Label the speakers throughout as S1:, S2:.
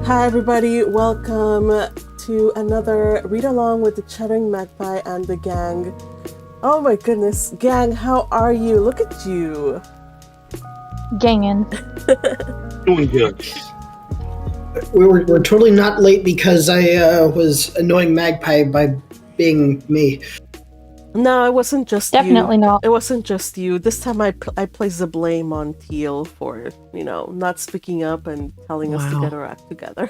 S1: Hi everybody, welcome to another read along with the Chattering Magpie and the gang. Oh my goodness, gang, how are you? Look at you.
S2: Gangin'.
S3: Doing good.
S4: We're totally not late because I was annoying Magpie by being me.
S1: No, it wasn't just
S2: Definitely
S1: you.
S2: not.
S1: It wasn't just you. This time I placed the blame on Teal for, not speaking up and telling us to get our act together.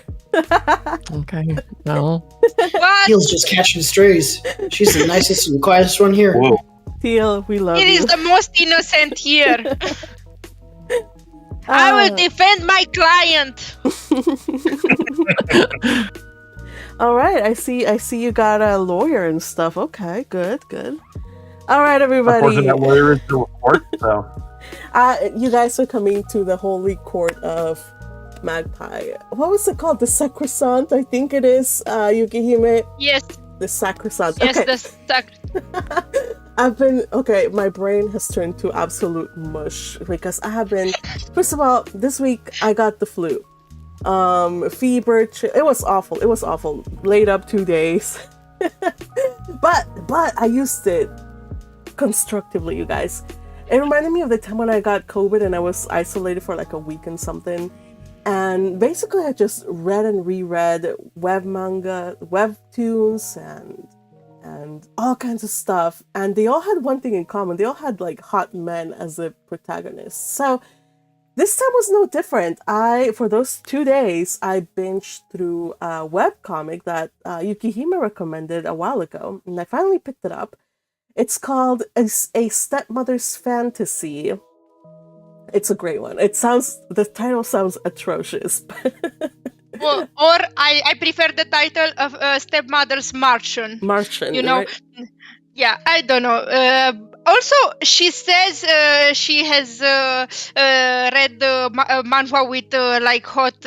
S5: Okay, well.
S6: What?
S4: Teal's just catching strays. She's the nicest and quietest one here.
S3: Whoa.
S1: Teal, we love
S6: It
S1: you.
S6: is the most innocent here. I will defend my client.
S1: All right, I see you got a lawyer and stuff. Okay, good. All right, everybody.
S3: Unfortunately, that lawyer is still a court, so.
S1: You guys are coming to the holy court of Magpie. What was it called? The sacrosanct, I think it is. Yukihime.
S6: Yes.
S1: The sacrosanct.
S6: Yes,
S1: Okay. My brain has turned to absolute mush because I have been, first of all, this week I got the flu. Fever, it was awful. Laid up 2 days. but I used it constructively, you guys. It reminded me of the time when I got COVID and I was isolated for like a week and something. And basically I just read and reread web manga, webtoons, and all kinds of stuff. And they all had one thing in common. They all had like hot men as the protagonists. So this time was no different. For those 2 days, I binged through a webcomic that Yukihime recommended a while ago. And I finally picked it up. It's called A Stepmother's Fantasy. It's a great one. The title sounds atrocious.
S6: Or I prefer the title of Stepmother's Martian.
S1: Martian,
S6: right? Yeah, I don't know. Also, she says she has read manhwa with like hot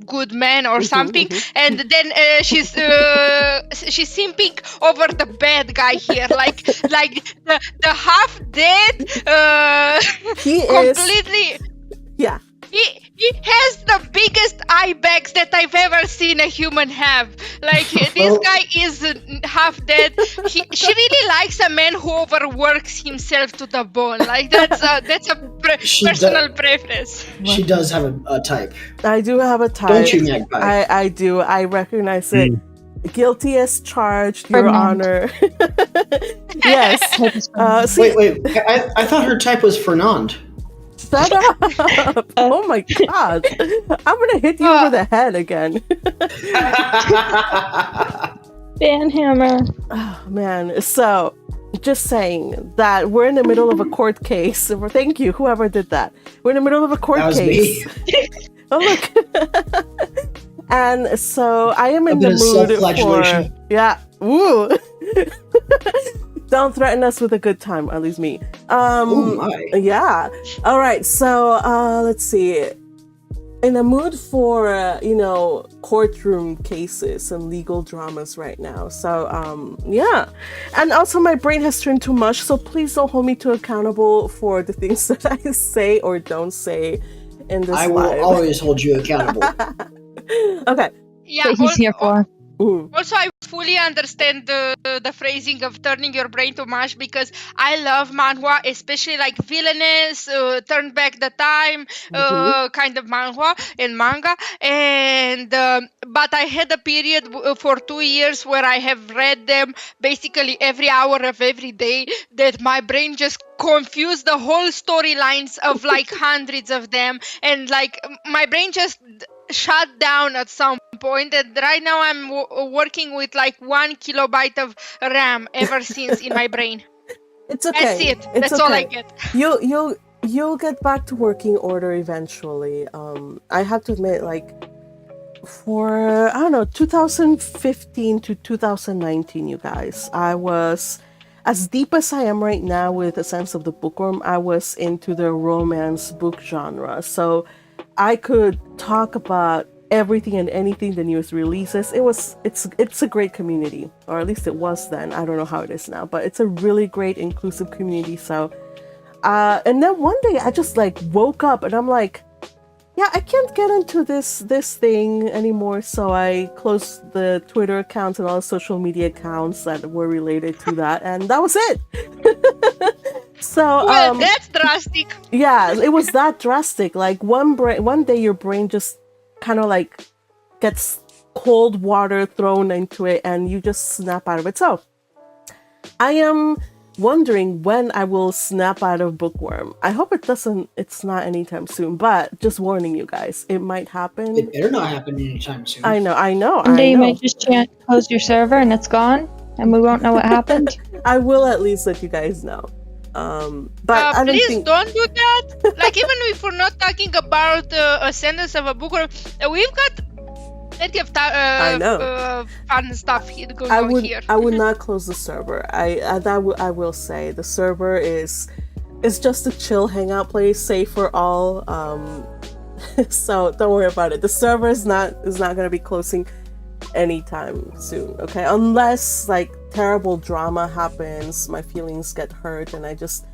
S6: good men or something, and then she's simping over the bad guy here, like the half dead.
S1: He
S6: completely.
S1: Yeah.
S6: He has the biggest eye bags that I've ever seen a human have. Like, this guy is half dead. She really likes a man who overworks himself to the bone. Like, that's a personal preference.
S4: She does have a type.
S1: I do have a type.
S4: Don't you, Magpie?
S1: I do. I recognize it. Guilty as charged, Your Honor. Yes.
S4: Wait. I thought her type was Fernand.
S1: Shut up! Oh my god! I'm gonna hit you over the head again.
S2: Banhammer.
S1: Oh man. So, just saying that we're in the middle of a court case. Thank you, whoever did that. We're in the middle of a court case. Oh look. And so I am in the mood for Woo. Don't threaten us with a good time, at least me.
S4: Oh my.
S1: Yeah. All right. So let's see. In a mood for courtroom cases and legal dramas right now. So yeah. And also my brain has turned to mush. So please don't hold me to accountable for the things that I say or don't say in this
S4: I
S1: live.
S4: will always hold you accountable.
S1: Okay.
S6: Yeah.
S2: What he's here for.
S6: Also, I fully understand the phrasing of turning your brain to mush because I love manhwa, especially like villainous, turn back the time kind of manhwa and manga. And but I had a period for 2 years where I have read them basically every hour of every day that my brain just confused the whole storylines of like hundreds of them, and like my brain just shut down at some point, and right now I'm working with like 1 kilobyte of RAM ever since in my brain.
S1: It's okay.
S6: That's it.
S1: It's
S6: That's all I get.
S1: You'll get back to working order eventually. I have to admit, like for 2015 to 2019, you guys, I was as deep as I am right now with A Sense of the Bookworm. I was into the romance book genre, so I could talk about everything and anything, the newest releases. It's a great community, or at least it was then. I don't know how it is now, but it's a really great inclusive community. So and then one day I just like woke up and I'm like, yeah, I can't get into this thing anymore, so I closed the Twitter accounts and all the social media accounts that were related to that, and that was it. So
S6: Well, that's drastic.
S1: yeah, it was that drastic. Like one day your brain just kind of like gets cold water thrown into it, and you just snap out of it. So I am wondering when I will snap out of bookworm. I hope it's not anytime soon, but just warning you guys, it might happen.
S4: It better not happen anytime soon.
S1: I know.
S2: One day you might just chant, close your server, and it's gone, and we won't know what happened.
S1: I will at least let you guys know. But I don't
S6: please
S1: think...
S6: don't do that. Like, even if we're not talking about a sentence of a bookworm, we've got plenty of fun stuff going on here.
S1: I would not close the server. I will say the server is just a chill hangout place, safe for all. So don't worry about it. The server is not going to be closing anytime soon. Okay, unless like terrible drama happens, my feelings get hurt, and I just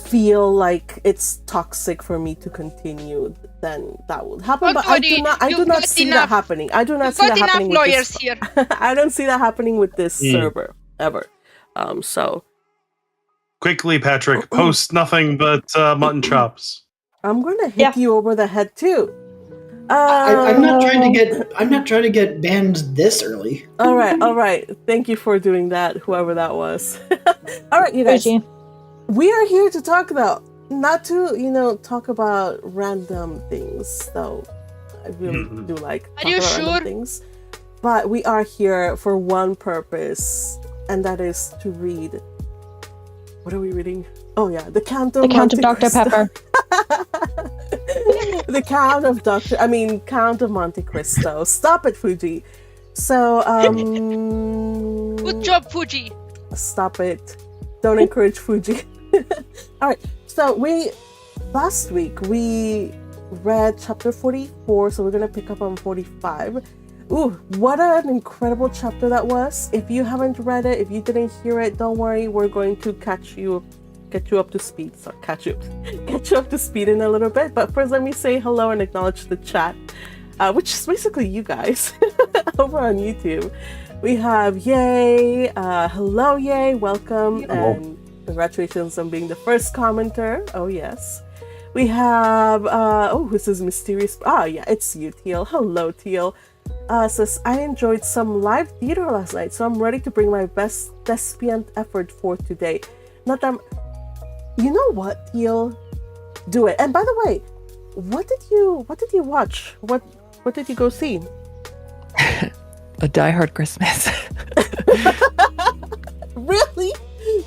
S1: feel like it's toxic for me to continue, then that would happen. But I do not see that happening. I do not see that happening with
S6: lawyers
S1: this.
S6: Here.
S1: I don't see that happening with this server ever. So
S3: Quickly, Patrick, post nothing but mutton chops.
S1: I'm gonna hit you over the head too.
S4: I'm not trying to get banned this early.
S1: All right. Thank you for doing that, whoever that was. All right, you guys. We are here to talk about, not to, talk about random things, though I really do like talking about random things. But we are here for one purpose, and that is to read. What are we reading? Oh yeah, The Count of
S2: Dr. Pepper.
S1: The Count of Monte Cristo. Stop it, Fuji. So,
S6: good job, Fuji.
S1: Stop it. Don't encourage Fuji. All right. So last week we read chapter 44, so we're gonna pick up on 45. Ooh, what an incredible chapter that was. If you haven't read it, if you didn't hear it, don't worry. We're going to get you up to speed. So get you up to speed in a little bit. But first, let me say hello and acknowledge the chat, which is basically you guys over on YouTube. We have Yay, hello Yay, welcome, and congratulations on being the first commenter. Oh yes. We have who's this mysterious? Yeah, it's you, Teal. Hello, Teal. Says, I enjoyed some live theater last night, so I'm ready to bring my best thespian effort for today. Not that you know what, Teal? Do it. And by the way, what did you watch? What did you go see?
S5: A Die Hard Christmas.
S1: Really?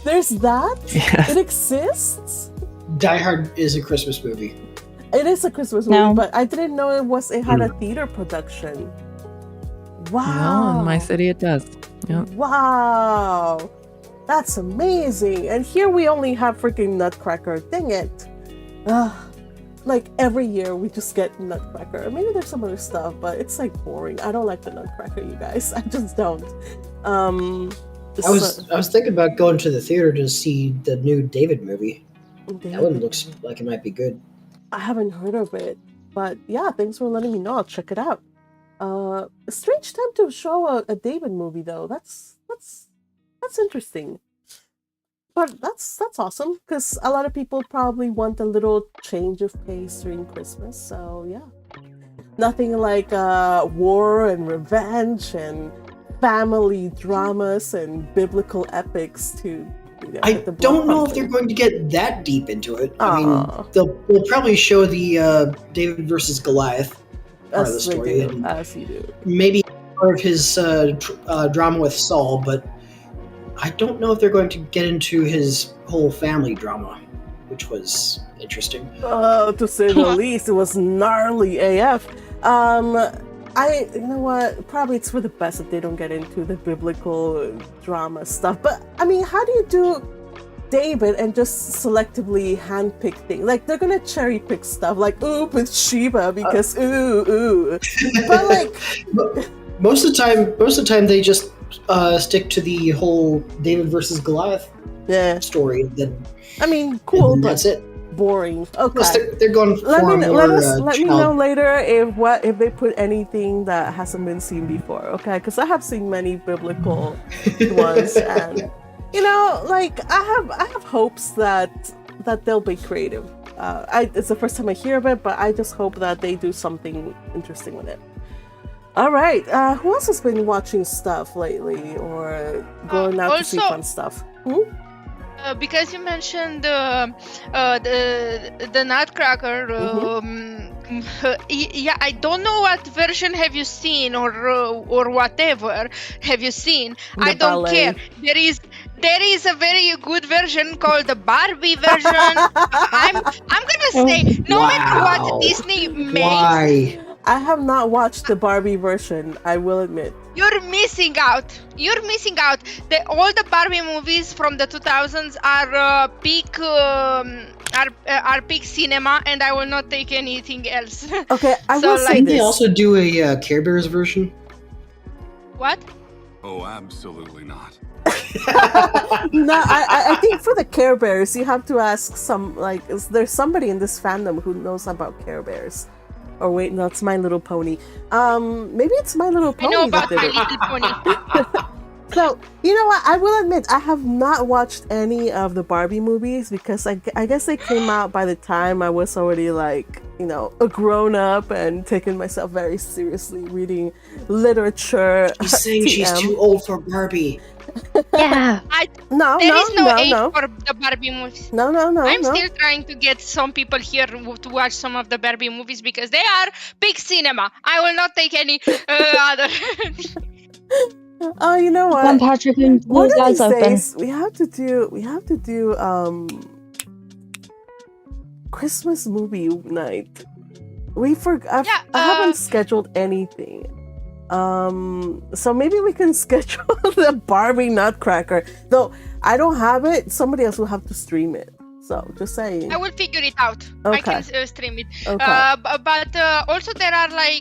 S1: There's that?
S5: Yes.
S1: It exists?
S4: Die Hard is a Christmas movie.
S1: It is a Christmas movie, but I didn't know it had a theater production. Wow.
S5: Well, in my city it does. Yep.
S1: Wow. That's amazing. And here we only have freaking Nutcracker. Dang it. Like every year we just get Nutcracker. Maybe there's some other stuff, but it's like boring. I don't like the Nutcracker, you guys. I just don't.
S4: I was thinking about going to the theater to see the new David movie. That one looks like it might be good.
S1: I haven't heard of it, but yeah, thanks for letting me know. I'll check it out. A strange time to show a David movie, though. That's interesting. But that's awesome, because a lot of people probably want a little change of pace during Christmas. So yeah, nothing like war and revenge and family dramas and biblical epics to.
S4: I don't know if they're going to get that deep into it. I mean, they'll probably show the David versus Goliath part of the story.
S1: As you do.
S4: Maybe part of his drama with Saul, but I don't know if they're going to get into his whole family drama, which was interesting.
S1: To say the least, it was gnarly AF. You know what? Probably it's for the best that they don't get into the biblical drama stuff. But I mean, how do you do David and just selectively handpick things? Like they're gonna cherry pick stuff, like with Sheba because But like
S4: most of the time they just stick to the whole David versus Goliath story. Then
S1: I mean, cool, but
S4: that's it.
S1: boring.
S4: Plus,
S1: Okay.
S4: they're going for a more
S1: Let me know later if they put anything that hasn't been seen before. Okay, because I have seen many biblical ones, and like I have hopes that they'll be creative. It's the first time I hear of it, but I just hope that they do something interesting with it. All right. Who else has been watching stuff lately or going out to see fun stuff?
S6: Because you mentioned the Nutcracker. Yeah, I don't know what version have you seen or whatever have you seen. I don't care. There is a very good version called the Barbie version. I'm gonna say no matter what Disney makes.
S4: Why?
S1: I have not watched the Barbie version, I will admit.
S6: You're missing out. All the Barbie movies from the 2000s are peak cinema, and I will not take anything else.
S1: Okay, I
S6: So,
S1: will say
S6: like,
S4: Didn't
S1: this.
S4: they also do a Care Bears version?
S6: What?
S7: Oh, absolutely not.
S1: No, I think for the Care Bears, you have to ask is there somebody in this fandom who knows about Care Bears? Or wait, no, it's My Little Pony. Maybe it's My Little
S6: I
S1: Pony
S6: know
S1: that
S6: about
S1: did
S6: My
S1: it.
S6: Little Pony.
S1: So, you know what? I will admit, I have not watched any of the Barbie movies because I guess they came out by the time I was already a grown up and taking myself very seriously, reading literature.
S4: He's saying she's
S1: TM.
S4: too old for Barbie.
S2: Yeah.
S6: There is no age for the Barbie movies.
S1: No.
S6: I'm still trying to get some people here to watch some of the Barbie movies because they are big cinema. I will not take any other.
S1: Oh, you know what?
S2: When Patrick can pull
S1: One
S2: his
S1: of
S2: eyes
S1: these
S2: open.
S1: days, we have to do Christmas movie night. I haven't scheduled anything. So maybe we can schedule the Barbie Nutcracker. Though I don't have it, somebody else will have to stream it. So just saying.
S6: I will figure it out.
S1: Okay.
S6: I can stream it.
S1: Okay.
S6: But also there are I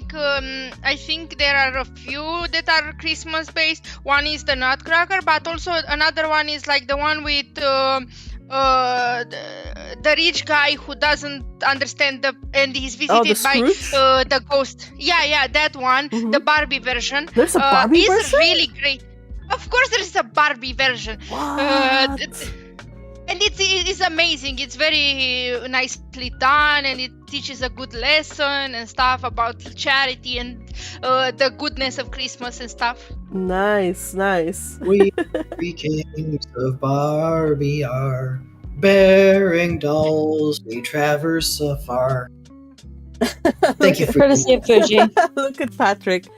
S6: think there are a few that are Christmas based. One is the Nutcracker, but also another one is like the one with the rich guy who doesn't understand and he's visited by
S1: Scrooge?
S6: the ghost. Yeah, that one.
S1: Mhm.
S6: The Barbie version.
S1: There's a Barbie
S6: is
S1: version?
S6: really great. Of course, there is a Barbie version.
S1: What?
S6: And it's amazing. It's very nicely done, and it teaches a good lesson and stuff about charity and the goodness of Christmas and stuff.
S1: Nice.
S4: We kings of Barbie are bearing dolls. We traverse afar. Thank you,
S2: Courtesy of Fuji.
S1: Look at Patrick.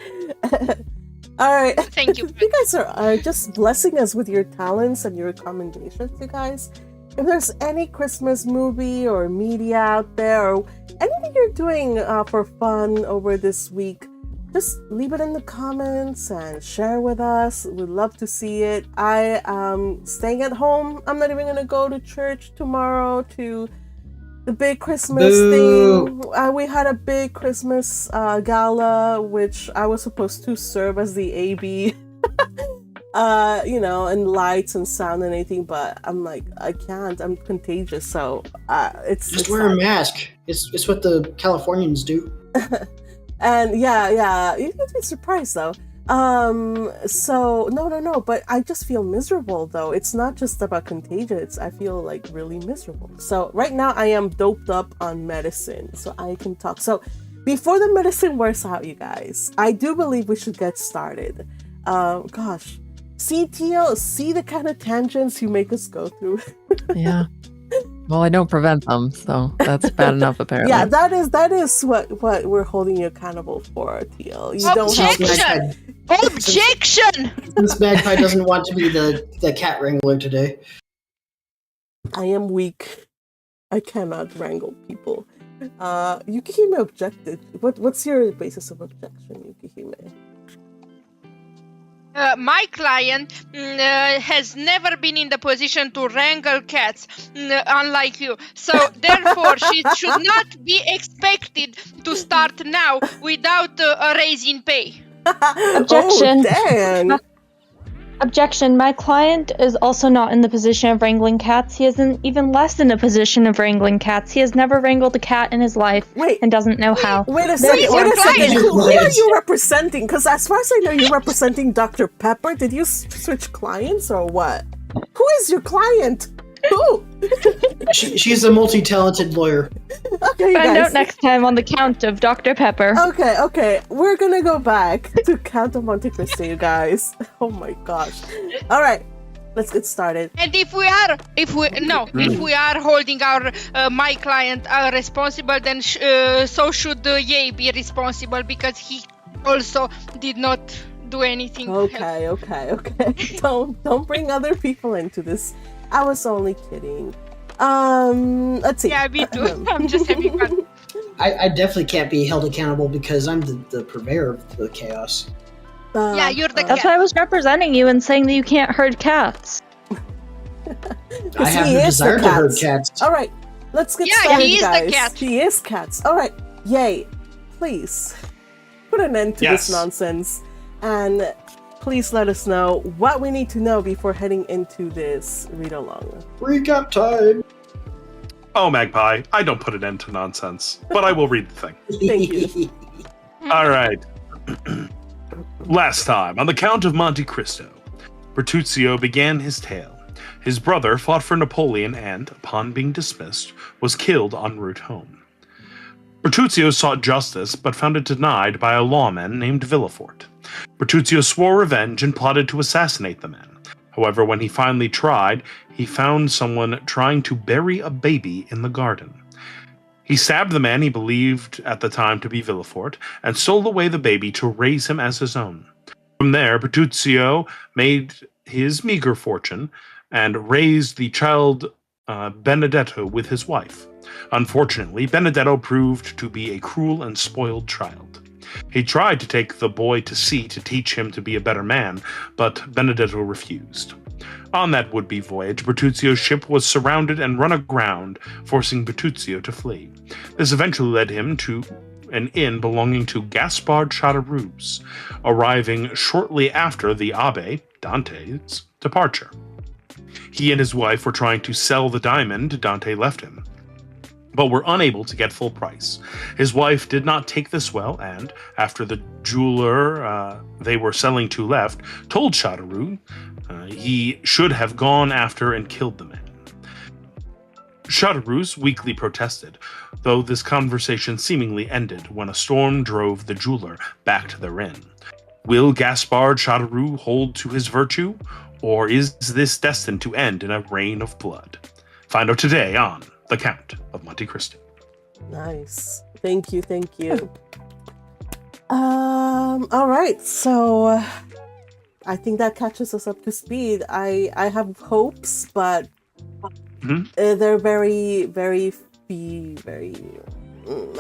S1: All right.
S6: Thank you.
S1: You guys are just blessing us with your talents and your recommendations, you guys. If there's any Christmas movie or media out there or anything you're doing for fun over this week, just leave it in the comments and share with us. We'd love to see it. I am staying at home. I'm not even going to go to church tomorrow to the big Christmas thing. We had a big Christmas gala, which I was supposed to serve as the AB. And lights and sound and anything, but I'm like, I can't. I'm contagious, so
S4: Just wear a mask. It's what the Californians do.
S1: And yeah, you're gonna be surprised though. So no, but I just feel miserable though. It's not just about contagion. I feel like really miserable. So right now I am doped up on medicine, so I can talk. So before the medicine wears out, you guys, I do believe we should get started. Gosh. See the kind of tangents you make us go through.
S5: Yeah. Well, I don't prevent them, so that's bad enough apparently.
S1: Yeah, that is what we're holding you accountable for, TL. You don't have
S6: Objection!
S4: This magpie doesn't want to be the cat wrangler today.
S1: I am weak. I cannot wrangle people. Yukihime objected. What's your basis of objection, Yukihime?
S6: My client has never been in the position to wrangle cats, unlike you. So, therefore, she should not be expected to start now without a raise in pay.
S2: Objection.
S1: Oh, dang.
S2: Objection. My client is also not in the position of wrangling cats. He isn't even less in a position of wrangling cats. He has never wrangled a cat in his life and doesn't know how.
S1: Wait a second. Who are you representing? Because as far as I know, you're representing Dr. Pepper. Did you switch clients or what? Who is your client? Who?
S4: She's a multi-talented lawyer.
S1: Okay,
S2: Find out next time on the Count of Dr. Pepper.
S1: Okay. We're gonna go back to Count of Monte Cristo, you guys. Oh my gosh. All right, let's get started.
S6: And if we are holding our my client responsible, then so should Ye be responsible because he also did not do anything.
S1: Okay. Don't bring other people into this. I was only kidding. Let's see.
S6: Yeah, me too. I'm just having fun.
S4: I definitely can't be held accountable because I'm the purveyor of the chaos.
S6: Yeah, you're the
S2: That's
S6: cat.
S2: why I was representing you and saying that you can't herd cats.
S4: I have the desire to herd cats.
S1: All right, let's get started, guys. He is cats. All right, Yay, please put an end to this nonsense, and please let us know what we need to know before heading into this read-along.
S4: Recap time!
S3: Oh, Magpie, I don't put an end to nonsense, but I will read the thing.
S1: Thank you.
S3: All right. Last time, on the Count of Monte Cristo, Bertuccio began his tale. His brother fought for Napoleon and, upon being dismissed, was killed en route home. Bertuccio sought justice, but found it denied by a lawman named Villefort. Bertuccio swore revenge and plotted to assassinate the man. However, when he finally tried, he found someone trying to bury a baby in the garden. He stabbed the man he believed at the time to be Villefort and stole away the baby to raise him as his own. From there, Bertuccio made his meager fortune and raised the child Benedetto with his wife. Unfortunately, Benedetto proved to be a cruel and spoiled child. He tried to take the boy to sea to teach him to be a better man, but Benedetto refused. On that would-be voyage, Bertuccio's ship was surrounded and run aground, forcing Bertuccio to flee. This eventually led him to an inn belonging to Gaspard Caderousse, arriving shortly after the Abbe, Dante's, departure. He and his wife were trying to sell the diamond Dante left him, but were unable to get full price. His wife did not take this well, and, after the jeweler they were selling to left, told Caderousse he should have gone after and killed the man. Caderousse weakly protested, though this conversation seemingly ended when a storm drove the jeweler back to their inn. Will Gaspard Caderousse hold to his virtue, or is this destined to end in a rain of blood? Find out today on The Count of Monte Cristo.
S1: Nice. Thank you. All right, so I think that catches us up to speed. I have hopes, but they're very, very,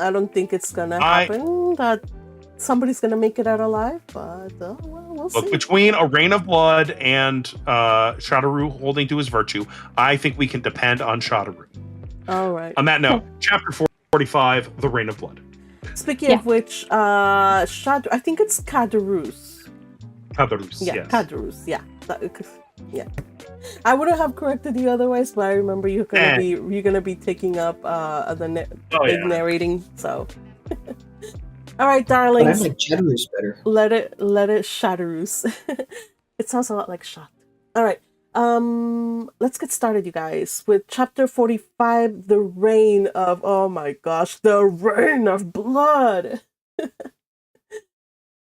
S1: I don't think it's gonna happen that somebody's gonna make it out alive, but we'll see.
S3: Look, between a rain of blood and Caderousse holding to his virtue, I think we can depend on Caderousse.
S1: All right.
S3: On that note, chapter 45, The Rain of Blood.
S1: Speaking of which, I think it's Caderousse.
S3: Caderousse,
S1: Yeah,
S3: yes.
S1: Caderousse, yeah. Yeah. I wouldn't have corrected you otherwise, but I remember you're gonna be taking up the narrating, so. All right, darlings.
S4: I like Caderousse better.
S1: Let it Caderousse. It sounds a lot like shot. All right. Let's get started, you guys, with chapter 45, the reign of blood.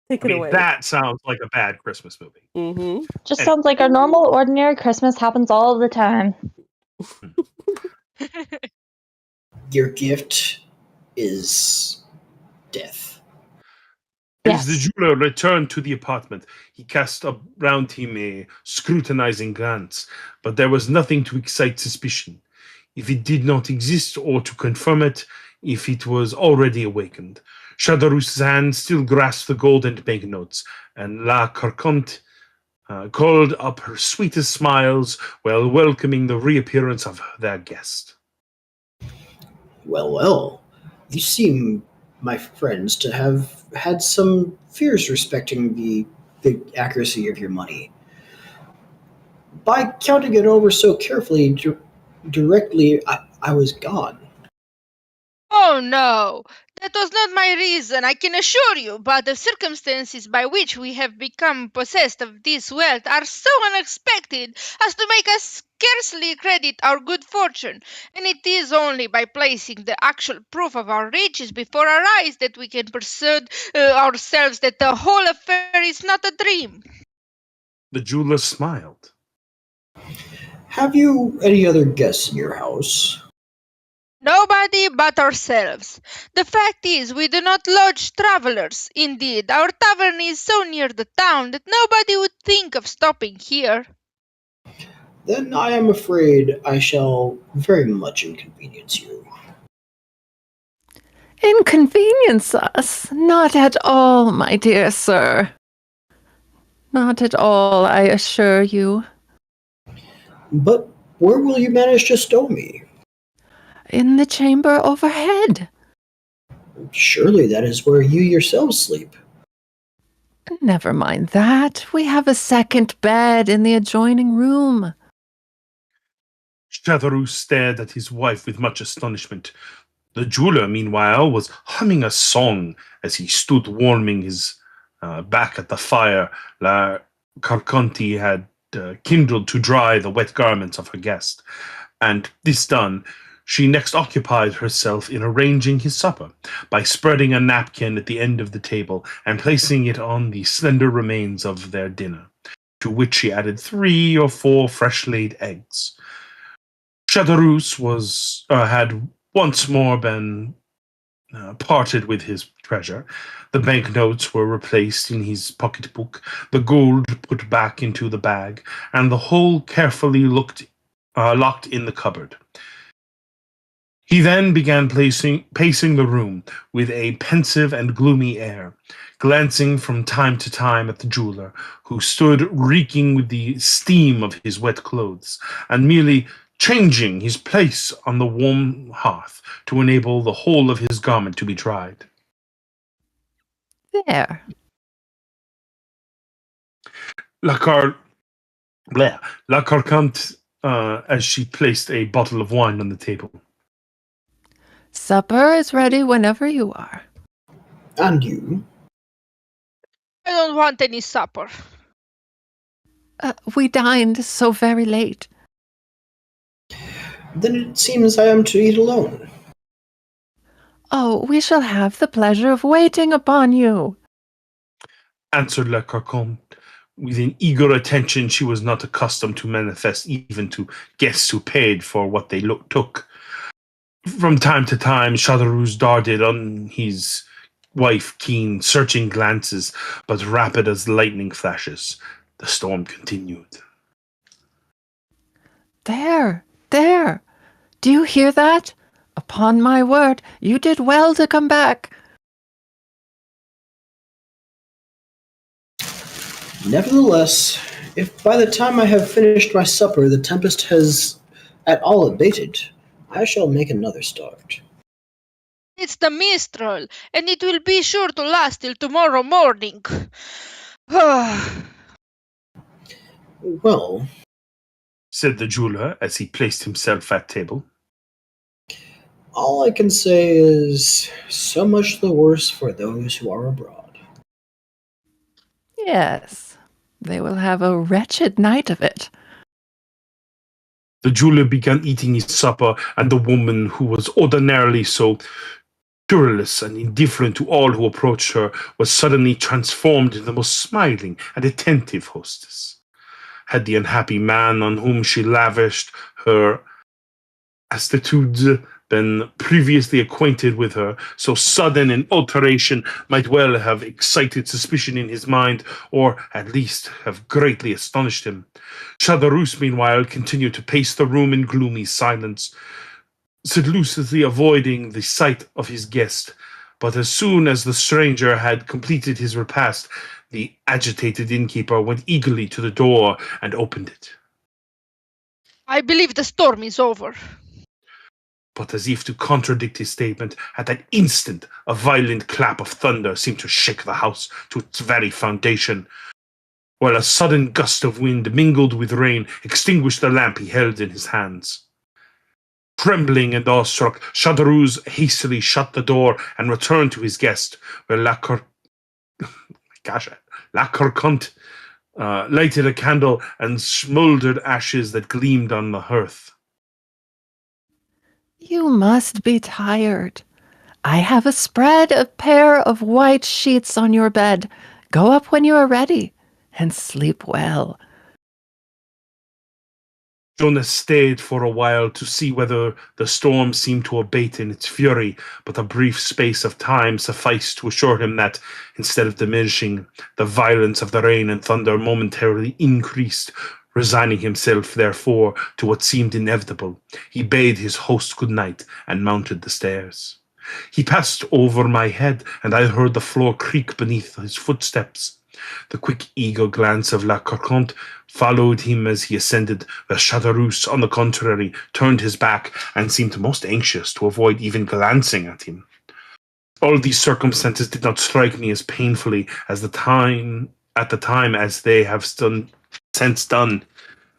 S1: Take it away.
S3: That sounds like a bad Christmas movie.
S1: Mm-hmm.
S2: Just sounds like our normal, ordinary Christmas happens all the time.
S4: Your gift is death.
S3: As the jeweler returned to the apartment, he cast around him a scrutinizing glance, but there was nothing to excite suspicion. If it did not exist, or to confirm it, if it was already awakened. Caderousse's hand still grasped the gold and banknotes, and La Carconte called up her sweetest smiles while welcoming the reappearance of their guest.
S4: Well, you seem, my friends, to have had some fears respecting the accuracy of your money. By counting it over so carefully, directly, I was gone.
S6: Oh no, that was not my reason, I can assure you, but the circumstances by which we have become possessed of this wealth are so unexpected as to make us scarcely credit our good fortune, and it is only by placing the actual proof of our riches before our eyes that we can persuade ourselves that the whole affair is not a dream.
S3: The jeweler smiled.
S4: Have you any other guests in your house?
S6: Nobody but ourselves. The fact is, we do not lodge travelers. Indeed, our tavern is so near the town that nobody would think of stopping here.
S4: Then I am afraid I shall very much inconvenience you.
S5: Inconvenience us? Not at all, my dear sir. Not at all, I assure you.
S4: But where will you manage to stow me?
S5: In the chamber overhead.
S4: Surely that is where you yourselves sleep.
S5: Never mind that. We have a second bed in the adjoining room.
S3: Caderousse stared at his wife with much astonishment. The jeweler, meanwhile, was humming a song as he stood warming his back at the fire La Carconte had kindled to dry the wet garments of her guest. And this done, she next occupied herself in arranging his supper by spreading a napkin at the end of the table and placing it on the slender remains of their dinner, to which she added 3 or 4 fresh-laid eggs. Caderousse had once more been parted with his treasure. The banknotes were replaced in his pocketbook, the gold put back into the bag, and the whole carefully locked in the cupboard. He then began pacing the room with a pensive and gloomy air, glancing from time to time at the jeweler, who stood reeking with the steam of his wet clothes, and merely changing his place on the warm hearth to enable the whole of his garment to be dried.
S5: There.
S3: La Carconte, as she placed a bottle of wine on the table.
S5: Supper is ready whenever you are.
S4: And you?
S6: I don't want any supper.
S5: We dined so very late.
S4: Then it seems I am to eat alone.
S5: Oh, we shall have the pleasure of waiting upon you,
S3: answered La Carconte with an eager attention she was not accustomed to manifest even to guests who paid for what they took. From time to time, Caderousse darted on his wife keen, searching glances, but rapid as lightning flashes. The storm continued.
S5: There. Do you hear that? Upon my word, you did well to come back.
S4: Nevertheless, if by the time I have finished my supper the tempest has at all abated, I shall make another start.
S6: It's the Mistral, and it will be sure to last till tomorrow morning.
S4: Well,
S3: said the jeweler as he placed himself at table.
S4: All I can say is, so much the worse for those who are abroad.
S5: Yes, they will have a wretched night of it.
S3: The jeweler began eating his supper, and the woman, who was ordinarily so querulous and indifferent to all who approached her, was suddenly transformed into the most smiling and attentive hostess. Had the unhappy man on whom she lavished her assiduities been previously acquainted with her, so sudden an alteration might well have excited suspicion in his mind, or at least have greatly astonished him. Caderousse, meanwhile, continued to pace the room in gloomy silence, sedulously avoiding the sight of his guest. But as soon as the stranger had completed his repast, the agitated innkeeper went eagerly to the door and opened it.
S6: I believe the storm is over.
S3: But as if to contradict his statement, at that instant a violent clap of thunder seemed to shake the house to its very foundation. while a sudden gust of wind mingled with rain extinguished the lamp he held in his hands. Trembling and awestruck, Caderousse hastily shut the door and returned to his guest, where La Carconte lighted a candle and smoldered ashes that gleamed on the hearth.
S5: You must be tired. I have spread a pair of white sheets on your bed. Go up when you are ready, and sleep well.
S3: Jonas stayed for a while to see whether the storm seemed to abate in its fury, but a brief space of time sufficed to assure him that, instead of diminishing, the violence of the rain and thunder momentarily increased. Resigning himself, therefore, to what seemed inevitable, he bade his host good night and mounted the stairs. He passed over my head, and I heard the floor creak beneath his footsteps. The quick, eager glance of La Carconte followed him as he ascended, where Caderousse, on the contrary, turned his back and seemed most anxious to avoid even glancing at him. All these circumstances did not strike me as painfully at the time as they have since done.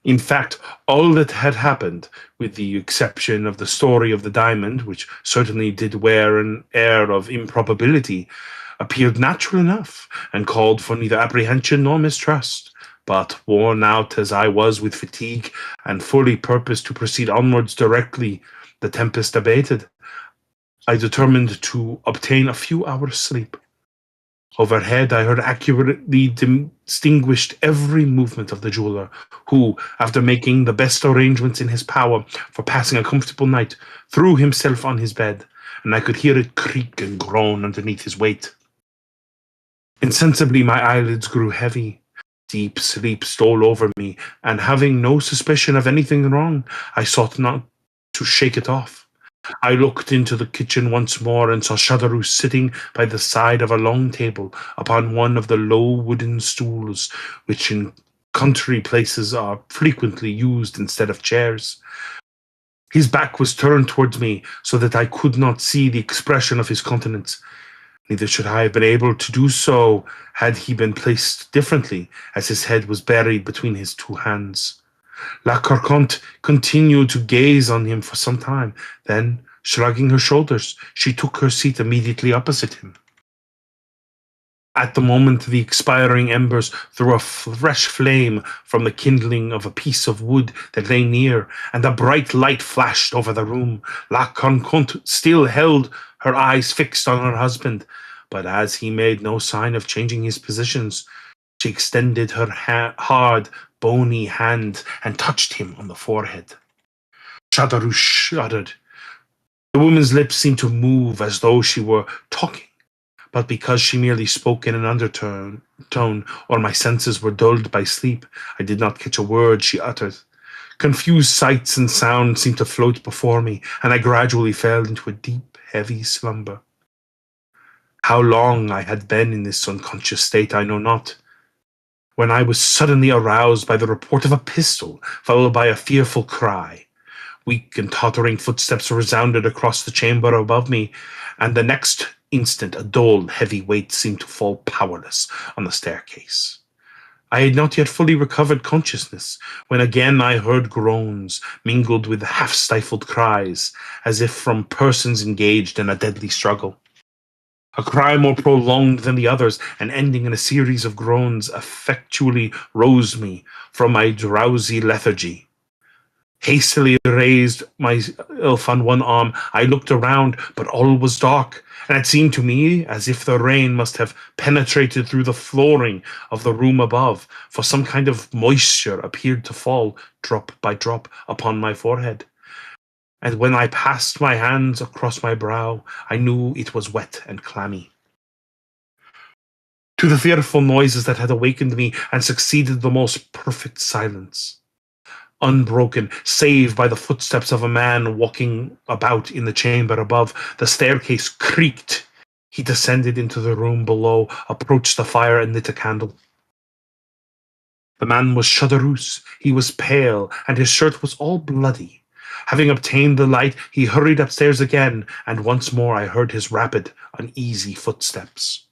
S3: In fact, all that had happened, with the exception of the story of the diamond, which certainly did wear an air of improbability, appeared natural enough, and called for neither apprehension nor mistrust. But, worn out as I was with fatigue, and fully purposed to proceed onwards directly the tempest abated, I determined to obtain a few hours' sleep. Overhead, I heard accurately distinguished every movement of the jeweler, who, after making the best arrangements in his power for passing a comfortable night, threw himself on his bed, and I could hear it creak and groan underneath his weight. Insensibly, my eyelids grew heavy. Deep sleep stole over me, and having no suspicion of anything wrong, I sought not to shake it off. I looked into the kitchen once more and saw Caderousse sitting by the side of a long table upon one of the low wooden stools which in country places are frequently used instead of chairs. His back was turned towards me so that I could not see the expression of his countenance. Neither should I have been able to do so had he been placed differently, as his head was buried between his two hands. La Carconte continued to gaze on him for some time. Then, shrugging her shoulders, she took her seat immediately opposite him. At the moment, the expiring embers threw a fresh flame from the kindling of a piece of wood that lay near, and a bright light flashed over the room. La Carconte still held her eyes fixed on her husband, but as he made no sign of changing his positions, she extended her hard, bony hand and touched him on the forehead. Caderousse shuddered. The woman's lips seemed to move as though she were talking, but because she merely spoke in an undertone, or my senses were dulled by sleep, I did not catch a word she uttered. Confused sights and sounds seemed to float before me, and I gradually fell into a deep, heavy slumber. How long I had been in this unconscious state I know not, when I was suddenly aroused by the report of a pistol, followed by a fearful cry. Weak and tottering footsteps resounded across the chamber above me, and the next instant a dull, heavy weight seemed to fall powerless on the staircase. I had not yet fully recovered consciousness when again I heard groans mingled with half-stifled cries, as if from persons engaged in a deadly struggle. A cry more prolonged than the others, and ending in a series of groans, effectually roused me from my drowsy lethargy. Hastily raised myself on one arm, I looked around, but all was dark, and it seemed to me as if the rain must have penetrated through the flooring of the room above, for some kind of moisture appeared to fall, drop by drop, upon my forehead. And when I passed my hands across my brow, I knew it was wet and clammy. To the fearful noises that had awakened me and succeeded the most perfect silence, unbroken save by the footsteps of a man walking about in the chamber above, the staircase creaked. He descended into the room below, approached the fire, and lit a candle. The man was Caderousse. He was pale, and his shirt was all bloody. Having obtained the light, he hurried upstairs again, and once more I heard his rapid, uneasy footsteps.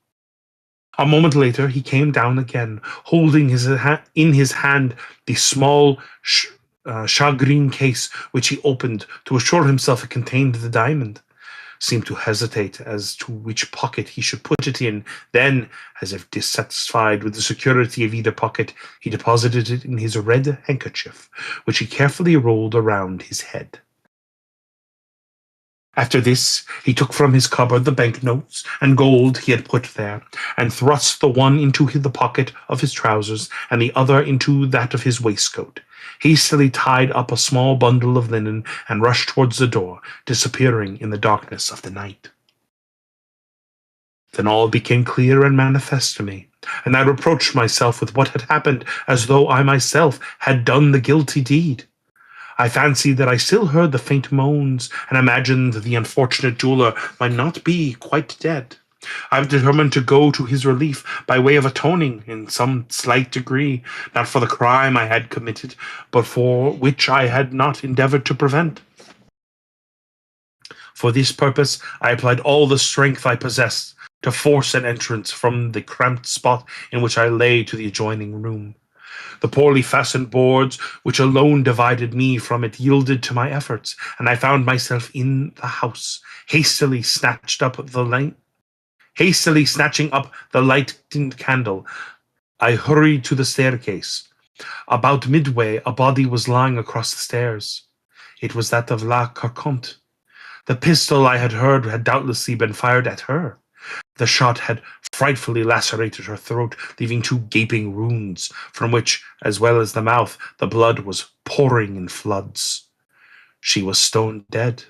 S3: A moment later, he came down again, holding in his hand the small shagreen case, which he opened to assure himself it contained the diamond. Seemed to hesitate as to which pocket he should put it in. Then, as if dissatisfied with the security of either pocket, he deposited it in his red handkerchief, which he carefully rolled around his head. After this, he took from his cupboard the banknotes and gold he had put there, and thrust the one into the pocket of his trousers and the other into that of his waistcoat, hastily tied up a small bundle of linen, and rushed towards the door, disappearing in the darkness of the night. Then all became clear and manifest to me, and I reproached myself with what had happened, as though I myself had done the guilty deed. I fancied that I still heard the faint moans, and imagined the unfortunate jeweller might not be quite dead. I determined to go to his relief by way of atoning in some slight degree, not for the crime I had committed, but for which I had not endeavored to prevent. For this purpose, I applied all the strength I possessed to force an entrance from the cramped spot in which I lay to the adjoining room. The poorly fastened boards, which alone divided me from it, yielded to my efforts, and I found myself in the house, hastily snatching up the lighted candle. I hurried to the staircase. About midway, a body was lying across the stairs. It was that of La Carconte. The pistol I had heard had doubtlessly been fired at her. The shot had frightfully lacerated her throat, leaving 2 gaping wounds, from which, as well as the mouth, the blood was pouring in floods. She was stone dead.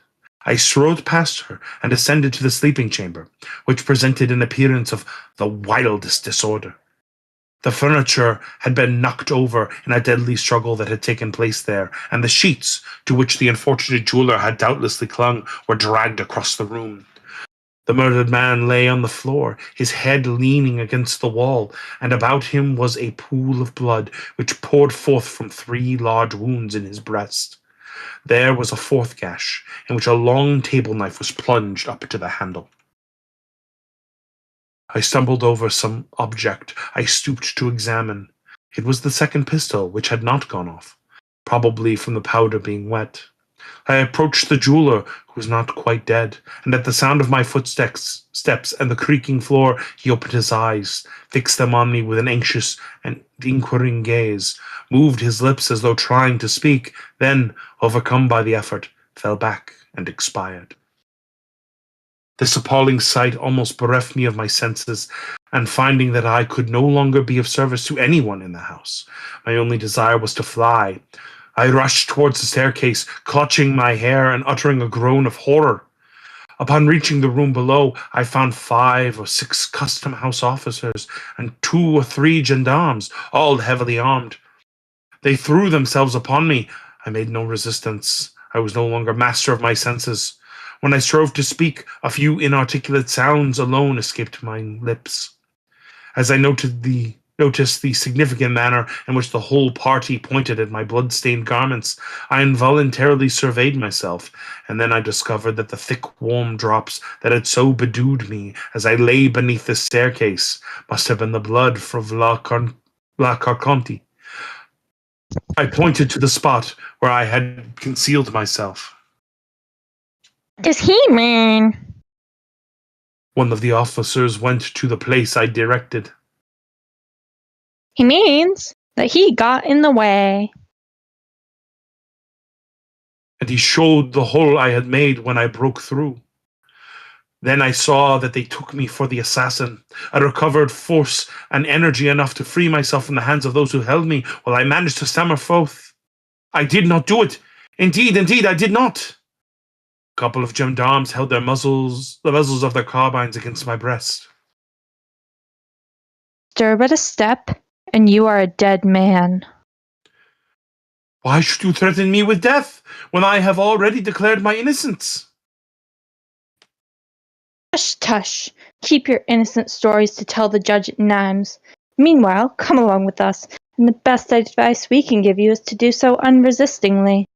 S3: I strode past her and ascended to the sleeping chamber, which presented an appearance of the wildest disorder. The furniture had been knocked over in a deadly struggle that had taken place there, and the sheets, to which the unfortunate jeweller had doubtlessly clung, were dragged across the room. The murdered man lay on the floor, his head leaning against the wall, and about him was a pool of blood, which poured forth from 3 large wounds in his breast. There was a 4th gash, in which a long table knife was plunged up to the handle. I stumbled over some object I stooped to examine. It was the 2nd pistol, which had not gone off, probably from the powder being wet. I approached the jeweller, who was not quite dead, and at the sound of my footsteps and the creaking floor, he opened his eyes, fixed them on me with an anxious and inquiring gaze, moved his lips as though trying to speak, then, overcome by the effort, fell back and expired. This appalling sight almost bereft me of my senses, and finding that I could no longer be of service to anyone in the house, my only desire was to fly. I rushed towards the staircase, clutching my hair and uttering a groan of horror. Upon reaching the room below, I found 5 or 6 custom-house officers and 2 or 3 gendarmes, all heavily armed. They threw themselves upon me. I made no resistance. I was no longer master of my senses. When I strove to speak, a few inarticulate sounds alone escaped my lips. As I noticed the significant manner in which the whole party pointed at my blood-stained garments, I involuntarily surveyed myself, and then I discovered that the thick warm drops that had so bedewed me as I lay beneath the staircase must have been the blood from La Carconte. I pointed to the spot where I had concealed myself.
S2: Does he mean?
S3: One of the officers went to the place I directed.
S2: He means that he got in the way.
S3: And he showed the hole I had made when I broke through. Then I saw that they took me for the assassin. I recovered force and energy enough to free myself from the hands of those who held me, while I managed to stammer forth, "I did not do it. Indeed, I did not." A couple of gendarmes held the muzzles of their carbines against my breast.
S2: Stir but a step, and you are a dead man.
S3: Why should you threaten me with death, when I have already declared my innocence?
S2: Tush, tush. Keep your innocent stories to tell the judge at Nimes. Meanwhile, come along with us, and the best advice we can give you is to do so unresistingly.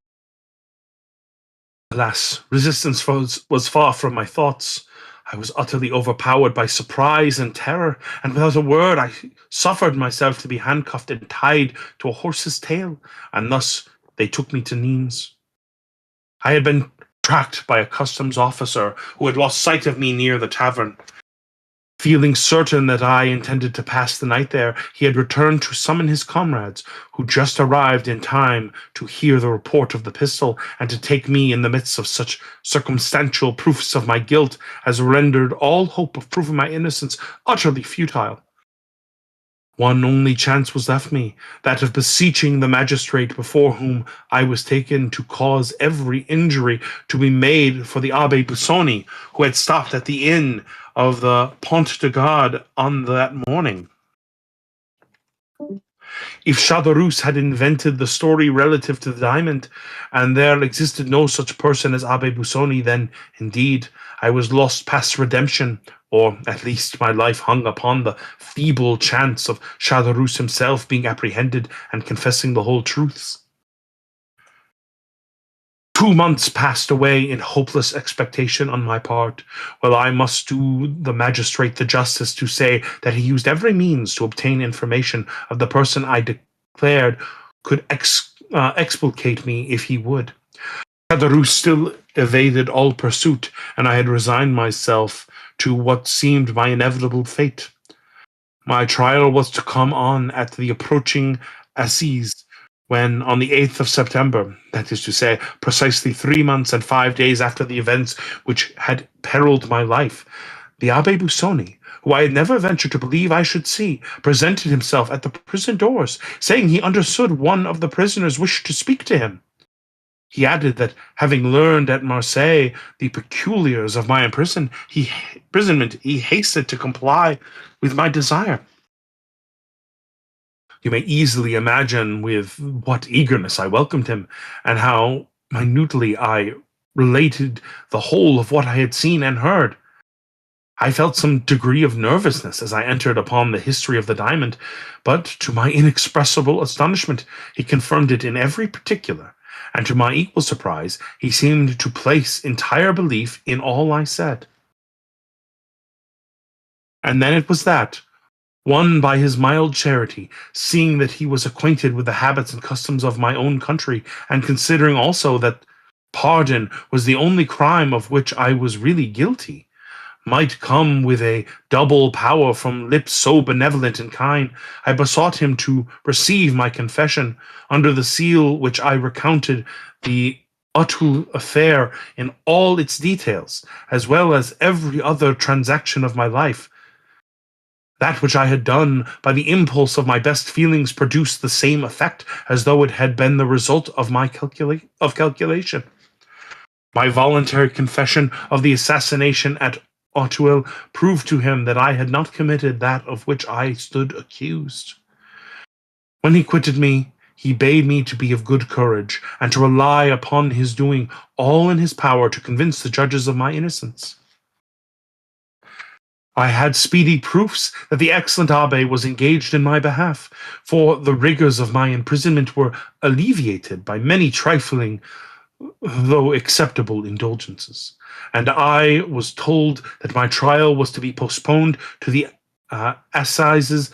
S3: Alas, resistance was far from my thoughts. I was utterly overpowered by surprise and terror, and without a word I suffered myself to be handcuffed and tied to a horse's tail, and thus they took me to Nimes. I had been tracked by a customs officer who had lost sight of me near the tavern. Feeling certain that I intended to pass the night there, he had returned to summon his comrades, who just arrived in time to hear the report of the pistol and to take me in the midst of such circumstantial proofs of my guilt as rendered all hope of proving my innocence utterly futile. One only chance was left me, that of beseeching the magistrate before whom I was taken to cause every injury to be made for the Abbe Busoni, who had stopped at the inn of the Pont de Garde on that morning. If Caderousse had invented the story relative to the diamond, and there existed no such person as Abbe Busoni, then, indeed, I was lost past redemption, or at least my life hung upon the feeble chance of Caderousse himself being apprehended and confessing the whole truths. 2 months passed away in hopeless expectation on my part, while I must do the magistrate the justice to say that he used every means to obtain information of the person I declared could explicate me if he would. Caderousse still evaded all pursuit, and I had resigned myself to what seemed my inevitable fate. My trial was to come on at the approaching Assize, when, on the 8th of September, that is to say, precisely 3 months and 5 days after the events which had perilled my life, the Abbe Busoni, who I had never ventured to believe I should see, presented himself at the prison doors, saying he understood one of the prisoners wished to speak to him. He added that, having learned at Marseille the peculiars of my imprisonment, he hasted to comply with my desire. You may easily imagine with what eagerness I welcomed him, and how minutely I related the whole of what I had seen and heard. I felt some degree of nervousness as I entered upon the history of the diamond, but to my inexpressible astonishment, he confirmed it in every particular, and to my equal surprise, he seemed to place entire belief in all I said. And then it was that, won by his mild charity, seeing that he was acquainted with the habits and customs of my own country, and considering also that pardon was the only crime of which I was really guilty, might come with a double power from lips so benevolent and kind, I besought him to receive my confession under the seal which I recounted the Auteuil affair in all its details, as well as every other transaction of my life. That which I had done by the impulse of my best feelings produced the same effect as though it had been the result of my calculation. My voluntary confession of the assassination at Auteuil proved to him that I had not committed that of which I stood accused. When he quitted me, he bade me to be of good courage, and to rely upon his doing all in his power to convince the judges of my innocence. I had speedy proofs that the excellent Abbe was engaged in my behalf, for the rigors of my imprisonment were alleviated by many trifling, though acceptable, indulgences, and I was told that my trial was to be postponed to the assizes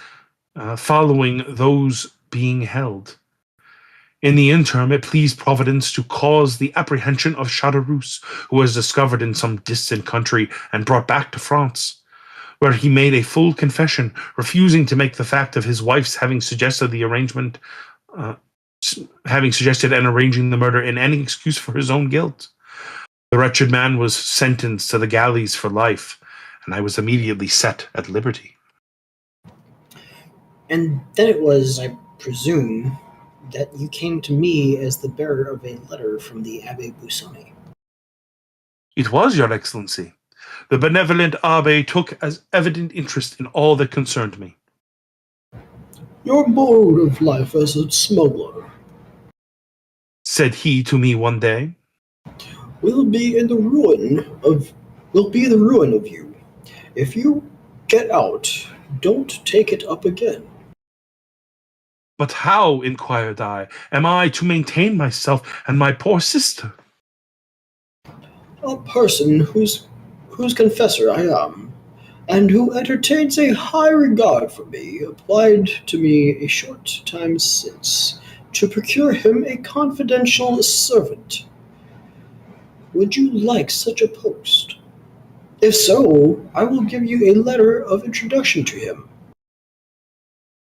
S3: following those being held. In the interim, it pleased Providence to cause the apprehension of Caderousse, who was discovered in some distant country and brought back to France, where he made a full confession, refusing to make the fact of his wife's having suggested and arranging the murder in any excuse for his own guilt. The wretched man was sentenced to the galleys for life, and I was immediately set at liberty.
S4: And then it was, I presume, that you came to me as the bearer of a letter from the Abbe Busoni.
S3: It was, Your Excellency. The benevolent Abbe took as evident interest in all that concerned me.
S4: Your mode of life as a smuggler,
S3: said he to me one day,
S4: will be the ruin of you. If you get out, don't take it up again.
S3: But how, inquired I, am I to maintain myself and my poor sister?
S4: A person who whose confessor I am, and who entertains a high regard for me, applied to me a short time since to procure him a confidential servant. Would you like such a post? If so, I will give you a letter of introduction to him.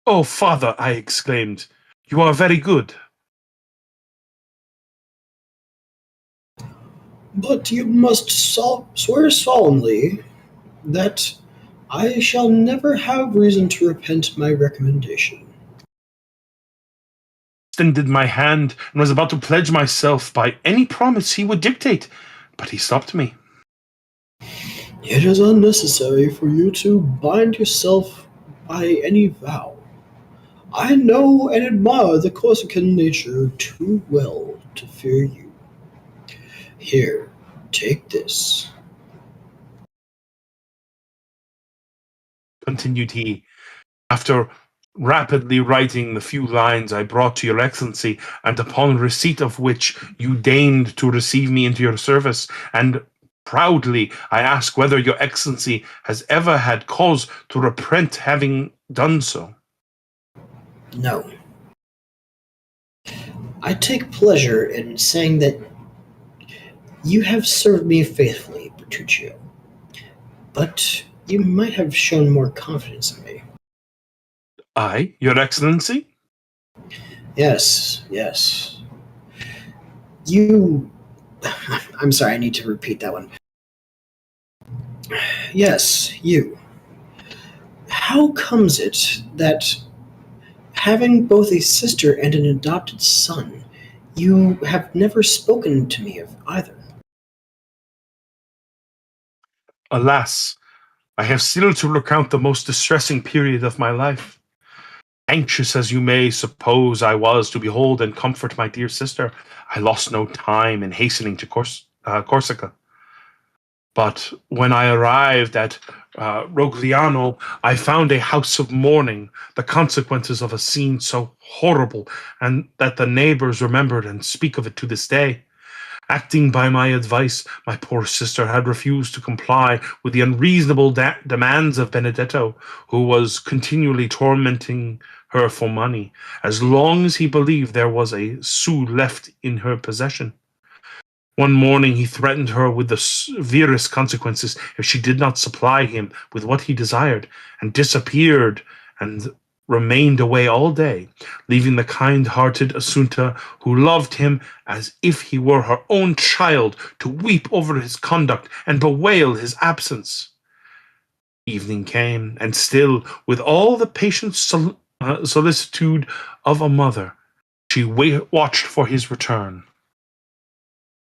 S3: Oh, father, I exclaimed, you are very good.
S4: But you must swear solemnly that I shall never have reason to repent my recommendation.
S3: Extended my hand and was about to pledge myself by any promise he would dictate, but he stopped me.
S4: It is unnecessary for you to bind yourself by any vow. I know and admire the Corsican nature too well to fear you. Here, take this.
S3: Continued he, after rapidly writing the few lines I brought to your excellency, and upon receipt of which you deigned to receive me into your service, and proudly I ask whether your excellency has ever had cause to repent having done so.
S4: No. I take pleasure in saying that you have served me faithfully, Bertuccio, but you might have shown more confidence in me.
S3: I, your excellency?
S4: Yes, yes. You. I'm sorry, I need to repeat that one. Yes, you. How comes it that, having both a sister and an adopted son, you have never spoken to me of either?
S3: Alas, I have still to recount the most distressing period of my life. Anxious as you may suppose I was to behold and comfort my dear sister, I lost no time in hastening to Corsica. But when I arrived at Rogliano, I found a house of mourning, the consequences of a scene so horrible, and that the neighbors remembered and speak of it to this day. Acting by my advice, my poor sister had refused to comply with the unreasonable demands of Benedetto, who was continually tormenting her for money, as long as he believed there was a sou left in her possession. One morning he threatened her with the severest consequences if she did not supply him with what he desired, and disappeared and remained away all day, leaving the kind-hearted Assunta, who loved him as if he were her own child, to weep over his conduct and bewail his absence. Evening came, and still, with all the patient solicitude of a mother, she watched for his return.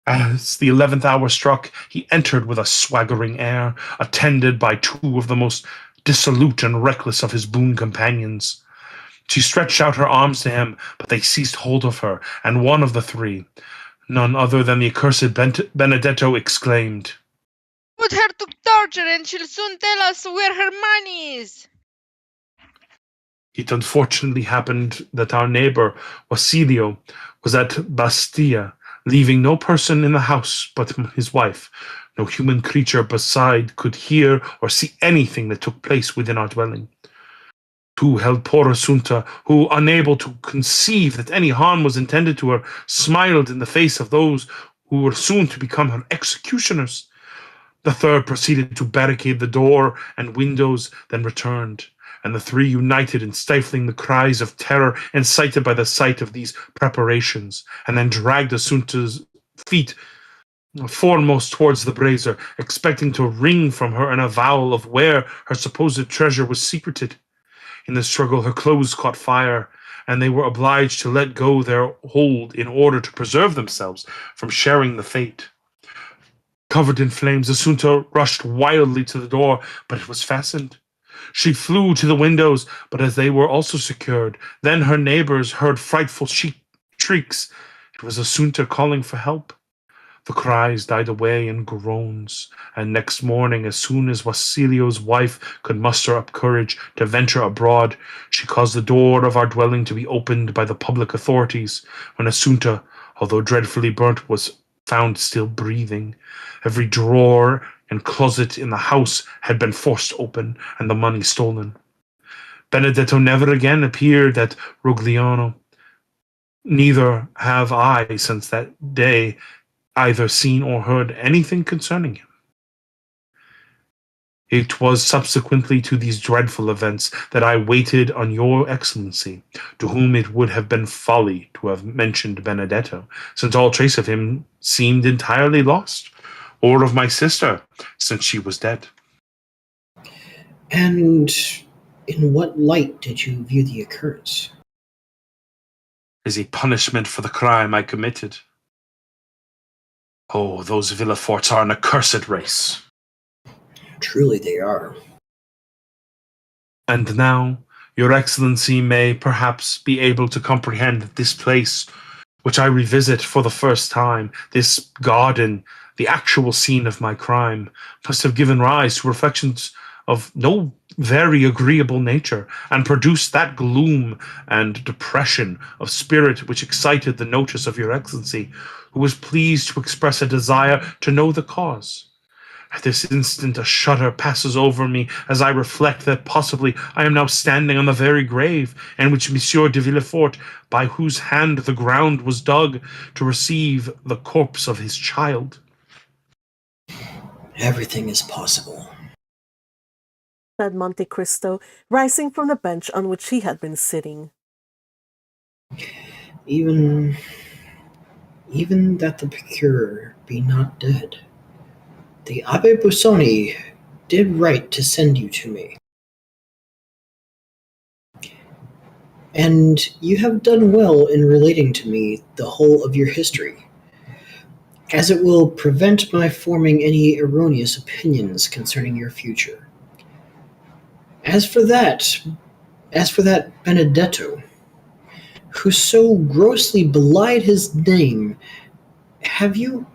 S3: As the 11th hour struck, he entered with a swaggering air, attended by two of the most dissolute and reckless of his boon companions. She stretched out her arms to him, but they seized hold of her, and one of the three, none other than the accursed Benedetto, exclaimed,
S6: Put her to torture and she'll soon tell us where her money is.
S3: It unfortunately happened that our neighbor, Wasilio, was at Bastia, leaving no person in the house but his wife. No human creature beside could hear or see anything that took place within our dwelling. Two held poor Assunta, who, unable to conceive that any harm was intended to her, smiled in the face of those who were soon to become her executioners. The third proceeded to barricade the door and windows, then returned, and the three united in stifling the cries of terror incited by the sight of these preparations, and then dragged Assunta's feet foremost towards the brazier, expecting to wring from her an avowal of where her supposed treasure was secreted. In the struggle, her clothes caught fire, and they were obliged to let go their hold in order to preserve themselves from sharing the fate. Covered in flames, Assunta rushed wildly to the door, but it was fastened. She flew to the windows, but as they were also secured, then her neighbors heard frightful shrieks. It was Assunta calling for help. The cries died away in groans, and next morning, as soon as Wasilio's wife could muster up courage to venture abroad, she caused the door of our dwelling to be opened by the public authorities, when Assunta, although dreadfully burnt, was found still breathing. Every drawer and closet in the house had been forced open and the money stolen. Benedetto never again appeared at Rogliano. Neither have I, since that day, either seen or heard anything concerning him. It was subsequently to these dreadful events that I waited on your Excellency, to whom it would have been folly to have mentioned Benedetto, since all trace of him seemed entirely lost, or of my sister, since she was dead.
S4: And in what light did you view the occurrence?
S3: As a punishment for the crime I committed. Oh, those Villeforts are an accursed race.
S4: Truly they are.
S3: And now, your Excellency may perhaps be able to comprehend that this place, which I revisit for the first time, this garden, the actual scene of my crime, must have given rise to reflections of no very agreeable nature, and produced that gloom and depression of spirit which excited the notice of your Excellency, who was pleased to express a desire to know the cause. At this instant a shudder passes over me as I reflect that possibly I am now standing on the very grave in which Monsieur de Villefort, by whose hand the ground was dug, to receive the corpse of his child.
S4: Everything is possible,
S1: said Monte Cristo, rising from the bench on which he had been sitting.
S4: Even that the procurer be not dead. The Abbe Busoni did right to send you to me. And you have done well in relating to me the whole of your history, as it will prevent my forming any erroneous opinions concerning your future. As for that Benedetto, who so grossly belied his name, have you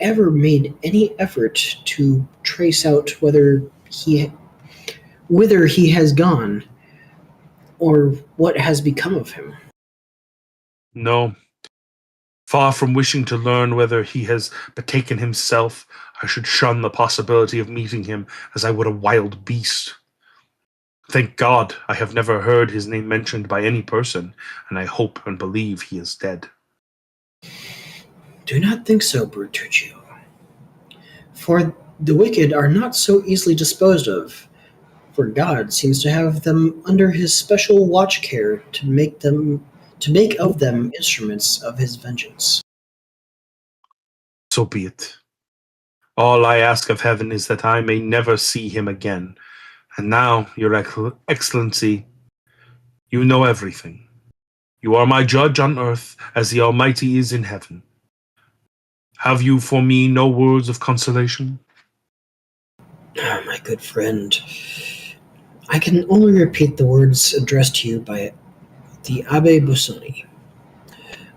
S4: ever made any effort to trace out whither he has gone, or what has become of him?
S3: No. Far from wishing to learn whether he has betaken himself, I should shun the possibility of meeting him as I would a wild beast. Thank God, I have never heard his name mentioned by any person, and I hope and believe he is dead.
S4: Do not think so, Bertuccio. For the wicked are not so easily disposed of, for God seems to have them under his special watch care to make of them instruments of his vengeance.
S3: So be it. All I ask of heaven is that I may never see him again. And now, your Excellency, you know everything. You are my judge on earth as the Almighty is in heaven. Have you for me no words of consolation?
S4: Ah, my good friend, I can only repeat the words addressed to you by the Abbe Busoni.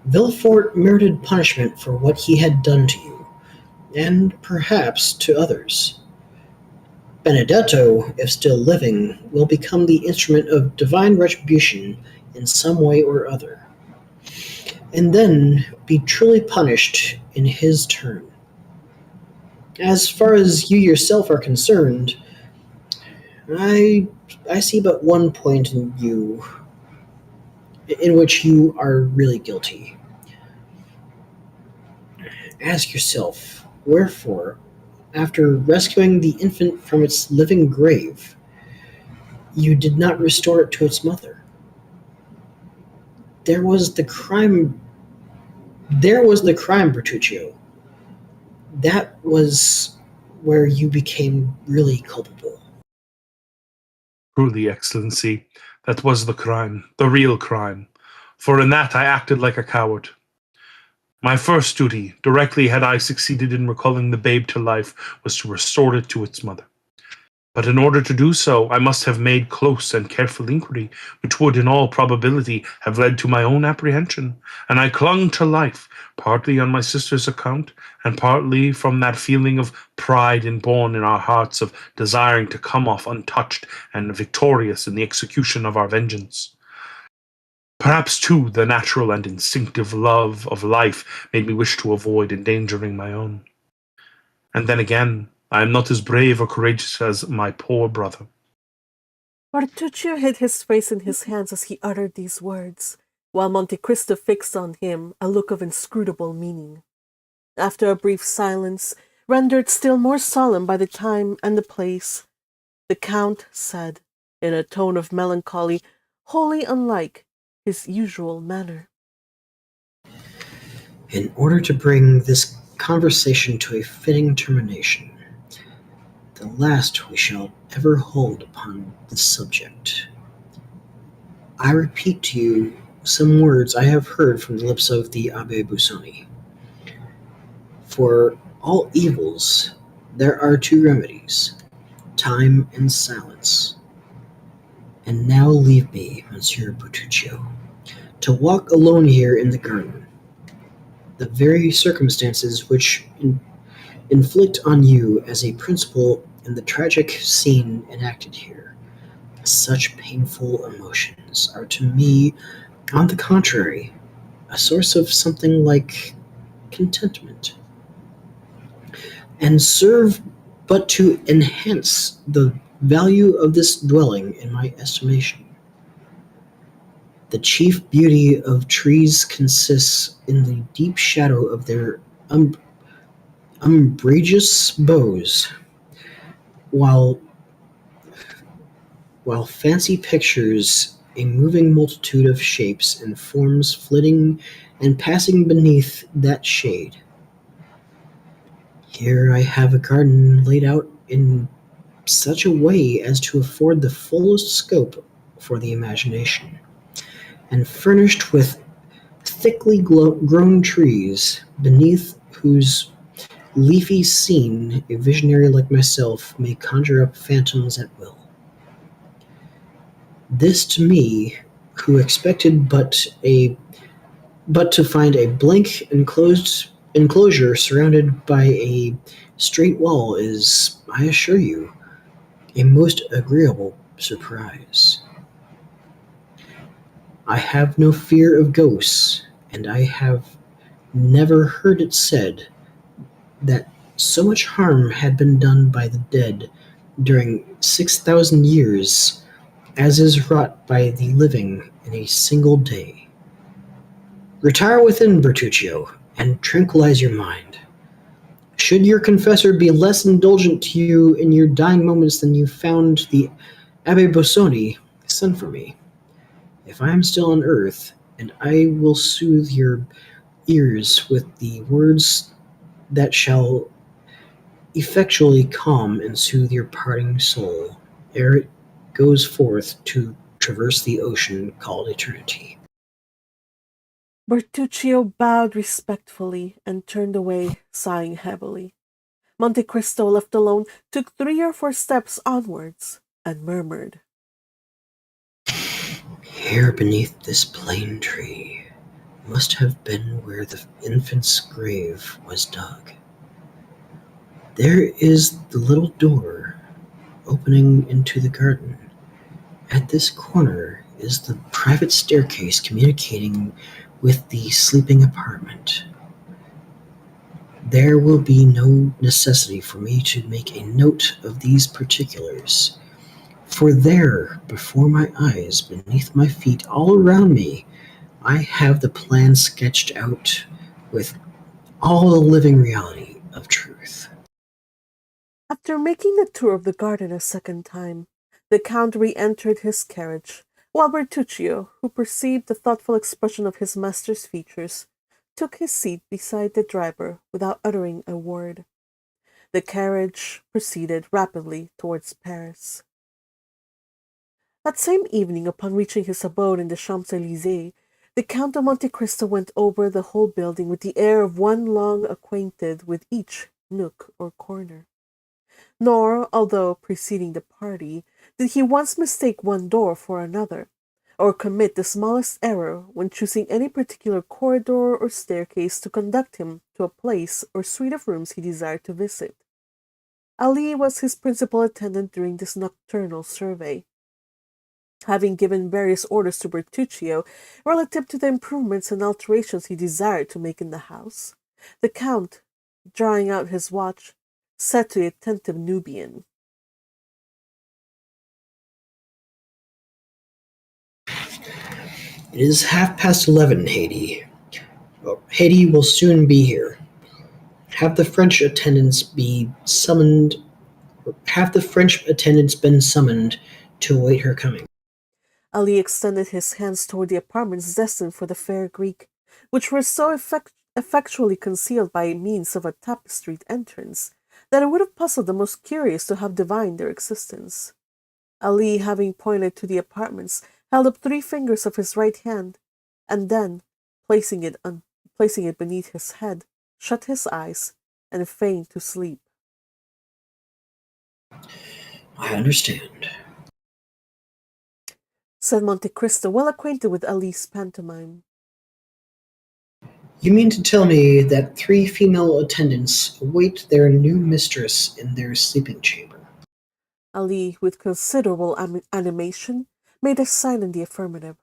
S4: Villefort merited punishment for what he had done to you, and perhaps to others. Benedetto, if still living, will become the instrument of divine retribution in some way or other, and then be truly punished in his turn. As far as you yourself are concerned, I see but one point in which you are really guilty. Ask yourself, wherefore, after rescuing the infant from its living grave, you did not restore it to its mother. There was the crime, Bertuccio. That was where you became really culpable.
S3: Truly, Excellency, that was the crime, the real crime, for in that I acted like a coward. My first duty, directly had I succeeded in recalling the babe to life, was to restore it to its mother. But in order to do so, I must have made close and careful inquiry, which would in all probability have led to my own apprehension, and I clung to life, partly on my sister's account, and partly from that feeling of pride inborn in our hearts of desiring to come off untouched and victorious in the execution of our vengeance. Perhaps, too, the natural and instinctive love of life made me wish to avoid endangering my own. And then again, I am not as brave or courageous as my poor brother.
S1: Bertuccio hid his face in his hands as he uttered these words, while Monte Cristo fixed on him a look of inscrutable meaning. After a brief silence, rendered still more solemn by the time and the place, the Count said, in a tone of melancholy wholly unlike his usual manner,
S4: In order to bring this conversation to a fitting termination, the last we shall ever hold upon this subject, I repeat to you some words I have heard from the lips of the Abbe Busoni. For all evils there are two remedies, time and silence. And now leave me, Monsieur Bertuccio, to walk alone here in the garden. The very circumstances which inflict on you as a principal in the tragic scene enacted here such painful emotions are to me, on the contrary, a source of something like contentment, and serve but to enhance the value of this dwelling in my estimation. The chief beauty of trees consists in the deep shadow of their umbrageous boughs, while fancy pictures a moving multitude of shapes and forms flitting and passing beneath that shade. Here I have a garden laid out in such a way as to afford the fullest scope for the imagination, and furnished with thickly grown trees, beneath whose leafy scene a visionary like myself may conjure up phantoms at will. This to me, who expected but to find a blank enclosure surrounded by a straight wall, is, I assure you, a most agreeable surprise. I have no fear of ghosts, and I have never heard it said that so much harm had been done by the dead during 6,000 years as is wrought by the living in a single day. Retire within, Bertuccio, and tranquilize your mind. Should your confessor be less indulgent to you in your dying moments than you found the Abbe Busoni, send for me, if I am still on earth, and I will soothe your ears with the words that shall effectually calm and soothe your parting soul ere it goes forth to traverse the ocean called eternity.
S1: Bertuccio bowed respectfully and turned away, sighing heavily. Monte Cristo, left alone, took 3 or 4 steps onwards and murmured,
S4: Here beneath this plane tree must have been where the infant's grave was dug. There is the little door opening into the garden. At this corner is the private staircase communicating with the sleeping apartment. There will be no necessity for me to make a note of these particulars, for there, before my eyes, beneath my feet, all around me, I have the plan sketched out with all the living reality of truth.
S1: After making the tour of the garden a second time, the Count re-entered his carriage, while Bertuccio, who perceived the thoughtful expression of his master's features, took his seat beside the driver without uttering a word. The carriage proceeded rapidly towards Paris. That same evening, upon reaching his abode in the Champs-Élysées, the Count of Monte Cristo went over the whole building with the air of one long acquainted with each nook or corner. Nor, although preceding the party, did he once mistake one door for another, or commit the smallest error when choosing any particular corridor or staircase to conduct him to a place or suite of rooms he desired to visit. Ali was his principal attendant during this nocturnal survey. Having given various orders to Bertuccio relative to the improvements and alterations he desired to make in the house, the Count, drawing out his watch, said to the attentive Nubian.
S4: It is 11:30, Haiti. Well, Haiti will soon be here. Have the French attendants be summoned? Have the French attendants been summoned to await her coming?
S1: Ali extended his hands toward the apartments destined for the fair Greek, which were so effectually concealed by means of a tapestried entrance that it would have puzzled the most curious to have divined their existence. Ali, having pointed to the apartments, held up 3 fingers of his right hand, and then, placing it beneath his head, shut his eyes and feigned to sleep.
S4: I understand,
S1: said Monte Cristo, well acquainted with Ali's pantomime.
S4: You mean to tell me that 3 female attendants await their new mistress in their sleeping chamber?
S1: Ali, with considerable animation, made a sign in the affirmative.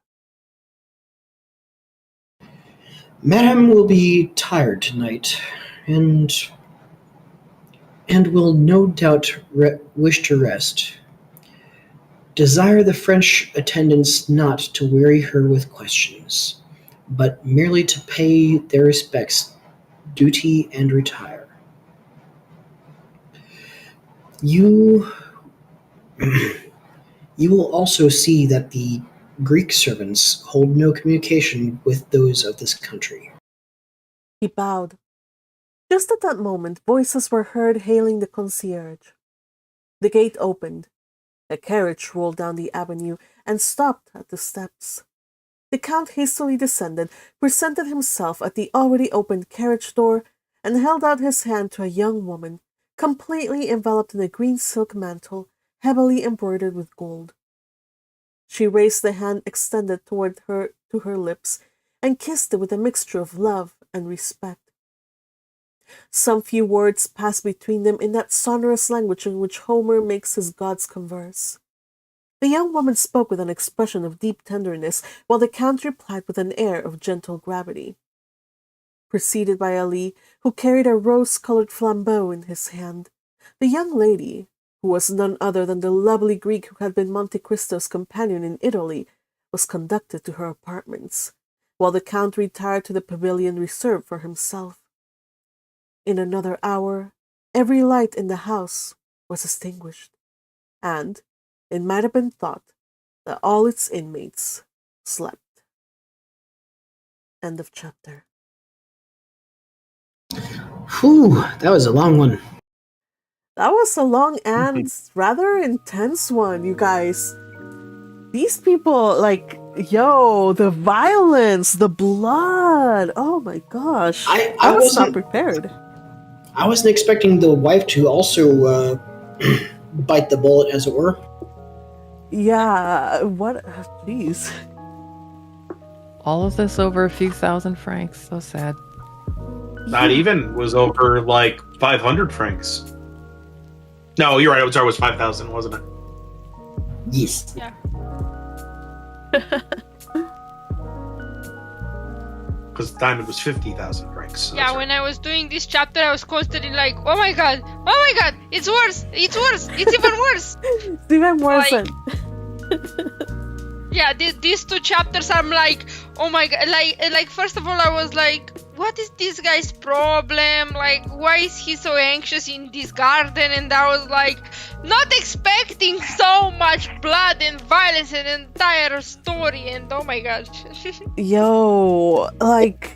S4: Madame will be tired tonight, and will no doubt wish to rest. Desire the French attendants not to weary her with questions, but merely to pay their respects, duty, and retire. You will also see that the Greek servants hold no communication with those of this country.
S1: He bowed. Just at that moment, voices were heard hailing the concierge. The gate opened. A carriage rolled down the avenue and stopped at the steps. The Count hastily descended, presented himself at the already opened carriage door, and held out his hand to a young woman, completely enveloped in a green silk mantle, heavily embroidered with gold. She raised the hand extended toward her to her lips, and kissed it with a mixture of love and respect. Some few words passed between them in that sonorous language in which Homer makes his gods converse. The young woman spoke with an expression of deep tenderness, while the Count replied with an air of gentle gravity. Preceded by Ali, who carried a rose-colored flambeau in his hand, the young lady, who was none other than the lovely Greek who had been Monte Cristo's companion in Italy, was conducted to her apartments, while the Count retired to the pavilion reserved for himself. In another hour, every light in the house was extinguished, and it might have been thought that all its inmates slept. End of chapter.
S4: Whew, that was a long one.
S1: That was a long and rather intense one, you guys. These people, like, the violence, the blood. Oh my gosh. I was not prepared.
S4: I wasn't expecting the wife to also bite the bullet, as it were.
S1: Yeah, what? Jeez.
S5: All of this over a few thousand francs. So sad.
S3: Not even. Was over like 500 francs. No, you're right. It was 5,000, wasn't it?
S4: Yes.
S6: Yeah.
S3: Because the time it was 50,000 francs. So
S6: Yeah, when I was doing this chapter, I was constantly like, oh my god, it's worse, it's even worse.
S1: It's even worse.
S6: Like, yeah, these 2 chapters, I'm like, oh my god, like first of all, I was like, what is this guy's problem? Like, why is he so anxious in this garden? And I was like, not expecting so much blood and violence in an entire story. And oh my gosh.
S1: Like,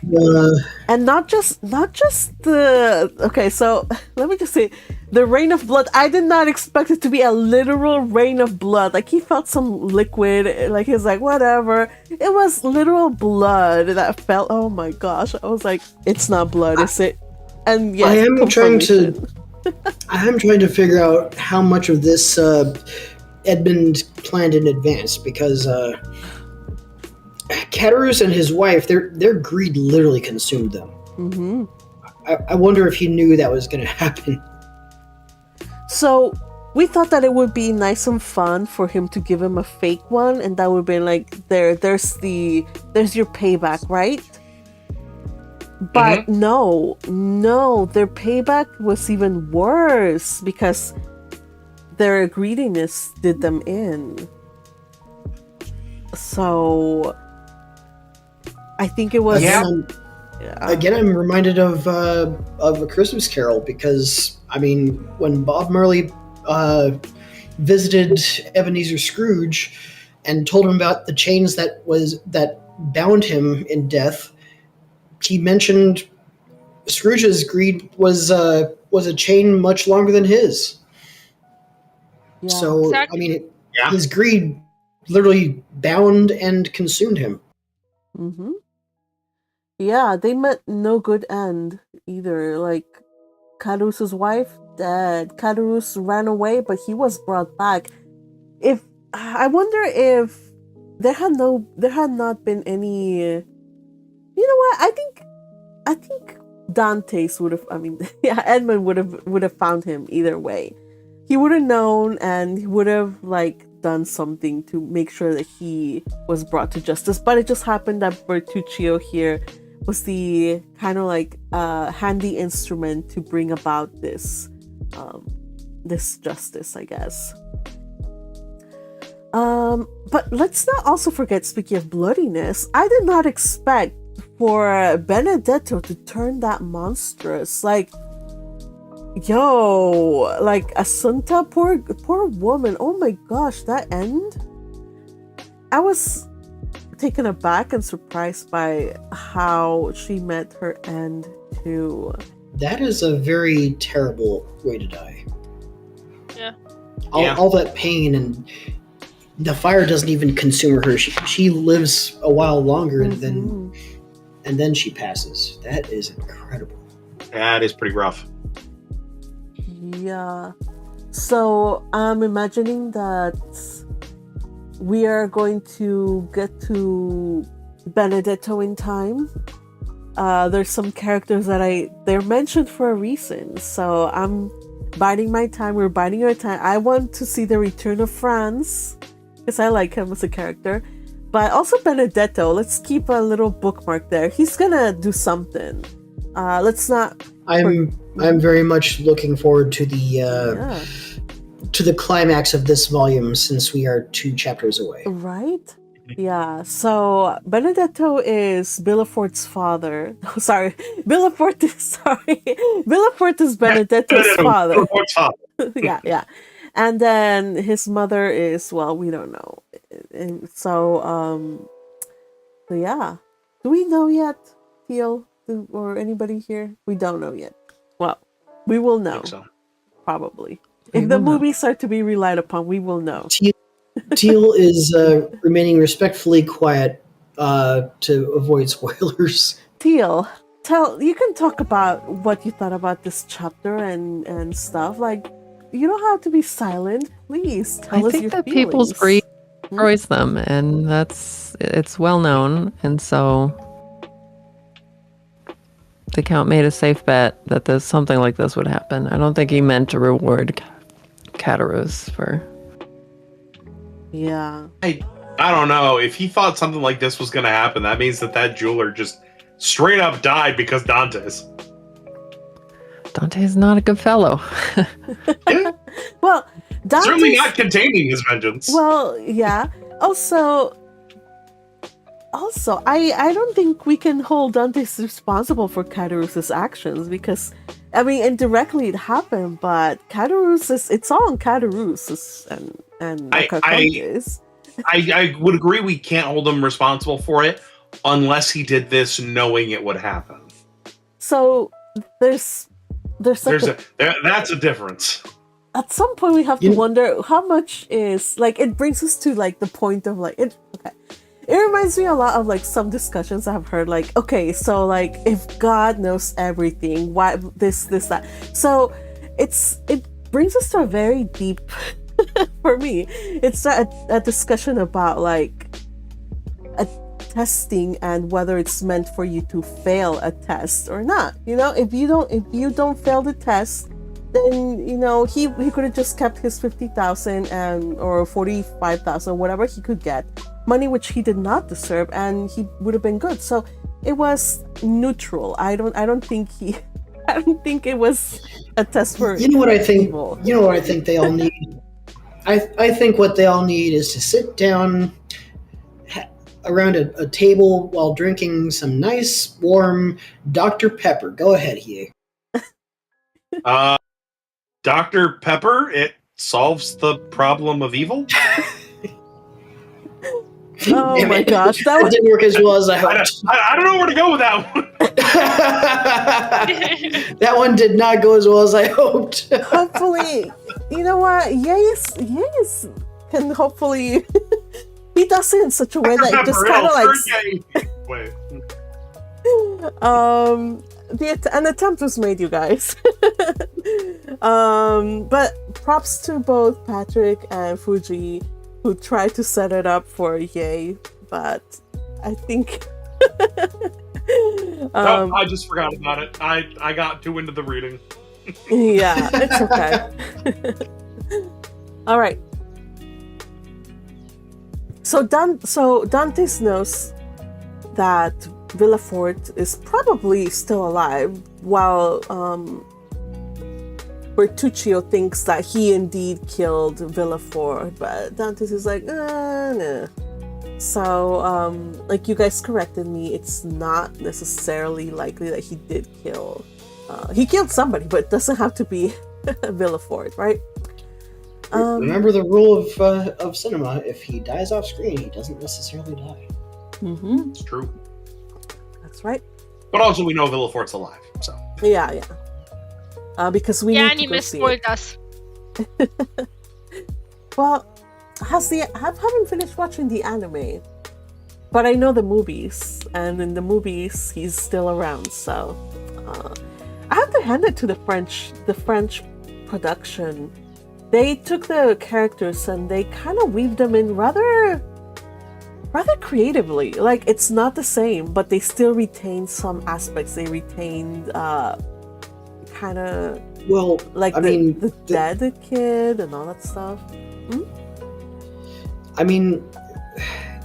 S1: and not just the. Okay, so let me just say, the rain of blood. I did not expect it to be a literal rain of blood. Like, he felt some liquid. Like, he was like, whatever. It was literal blood that fell. Oh my gosh! I was like, it's not blood, is it? And yes,
S4: I am trying to figure out how much of this had been planned in advance, because Caderousse and his wife, their greed literally consumed them.
S1: Mm-hmm.
S4: I wonder if he knew that was going to happen.
S1: So we thought that it would be nice and fun for him to give him a fake one, and that would be like, there's your payback, right? But no, their payback was even worse because their greediness did them in. So I think it was.
S4: Again, I'm reminded of A Christmas Carol because when Bob Marley visited Ebenezer Scrooge and told him about the chains that bound him in death, he mentioned Scrooge's greed was a chain much longer than his.
S1: Yeah.
S4: So
S6: Exactly.
S4: his greed literally bound and consumed him.
S1: Mm-hmm. Yeah, they met no good end either. Like Caderousse's wife dead. Caderousse ran away, but he was brought back. I wonder if there had not been any. You know what? I think Dante's would have. Edmund would have found him either way. He would have known, and he would have done something to make sure that he was brought to justice. But it just happened that Bertuccio here was the kind of handy instrument to bring about this justice, I guess. But let's not also forget, speaking of bloodiness, I did not expect for Benedetto to turn that monstrous. Assunta, poor woman. Oh my gosh, that end. I was taken aback and surprised by how she met her end too.
S4: That is a very terrible way to die.
S6: Yeah.
S4: All that pain, and the fire doesn't even consume her. She lives a while longer, and then she passes. That is incredible.
S3: That is pretty rough.
S1: Yeah. So I'm imagining that we are going to get to Benedetto in time. There's some characters that they're mentioned for a reason. So I'm biding my time. We're biding our time. I want to see the return of Franz because I like him as a character. But also Benedetto. Let's keep a little bookmark there. He's gonna do something. Let's not.
S4: I'm very much looking forward to the climax of this volume, since we are 2 chapters away.
S1: Right? Yeah. So Benedetto is Villefort's father. Sorry, Villefort is Benedetto's father.
S3: Villefort's father.
S1: yeah. And then his mother is, well, we don't know. And so yeah. Do we know yet, Teal? Or anybody here? We don't know yet. Well, we will know.
S3: So.
S1: Probably. If the movies are to be relied upon, we will know.
S4: Teal is remaining respectfully quiet to avoid spoilers.
S1: Teal, you can talk about what you thought about this chapter and stuff. You don't have to be silent. Please tell us your feelings.
S5: I think that people's greed destroys them, and it's well known, and so the Count made a safe bet that something like this would happen. I don't think he meant to reward Caderousse for...
S1: Yeah.
S3: I don't know. If he thought something like this was going to happen, that means that jeweler just straight up died because Dante's
S5: not a good fellow.
S3: Yeah.
S1: Well, Dante's
S3: certainly not containing his vengeance.
S1: Well, yeah. Also, I don't think we can hold Dante responsible for Caderousse's actions because, indirectly it happened, but it's all on Caderousse and
S3: I would agree we can't hold him responsible for it unless he did this knowing it would happen.
S1: So that's
S3: a difference.
S1: At some point we have to wonder how much is it brings us to the point of it. Okay. It reminds me a lot of some discussions I've heard okay, so if God knows everything, why this that. So it brings us to a very deep for me. It's a discussion about a testing and whether it's meant for you to fail a test or not. If you don't fail the test, then he could have just kept his 50,000 or 45,000, whatever he could get, money which he did not deserve, and he would have been good. So it was neutral. I don't think he I don't think it was a test for
S4: You know what I think?
S1: evil.
S4: You know what I think they all need? I think what they all need is to sit down around a table while drinking some nice, warm Dr. Pepper. Go ahead, Hie.
S3: Dr. Pepper, it solves the problem of evil?
S1: Oh
S4: Damn
S1: my
S4: it.
S1: gosh, that
S4: That
S1: was
S4: didn't work as well as I hoped.
S3: I don't know where to go with that one.
S4: That one did not go as well as I hoped.
S1: hopefully, you know what? Yes can hopefully he does it in such a way that it just kind of like
S3: Wait.
S1: an attempt was made, you guys. But props to both Patrick and Fuji who tried to set it up for Ye, but I think
S3: No, I just forgot about it. I got too into the reading.
S1: yeah, it's okay. All right. So Dantes knows that Villefort is probably still alive, while Bertuccio thinks that he indeed killed Villefort, but Dantes is like, no. So, like you guys corrected me, it's not necessarily likely that he did kill. He killed somebody, but it doesn't have to be Villefort, right?
S4: Remember the rule of cinema: if he dies off screen, he doesn't necessarily die.
S1: Mm-hmm.
S3: It's true.
S1: That's right.
S3: But also we know Villefort's alive, so.
S1: Yeah. Because we need to go see
S6: spoiled
S1: it.
S6: us.
S1: Well, I haven't finished watching the anime, but I know the movies, and in the movies he's still around. So I have to hand it to the French production. They took the characters and they kind of weaved them in rather creatively. Like, it's not the same, but they still retain some aspects. They retained kind of like the dead kid and all that stuff.
S4: I mean,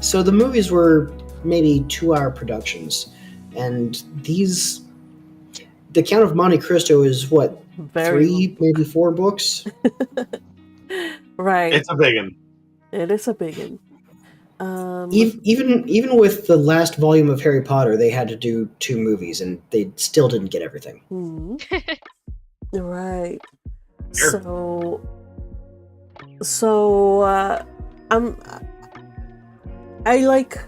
S4: so the movies were maybe 2-hour productions, and The Count of Monte Cristo is what, 3, maybe 4 books?
S1: Right.
S3: It's a big one.
S1: It is a big one.
S4: Even with the last volume of Harry Potter, they had to do 2 movies, and they still didn't get everything.
S1: Right.
S3: Sure.
S1: I like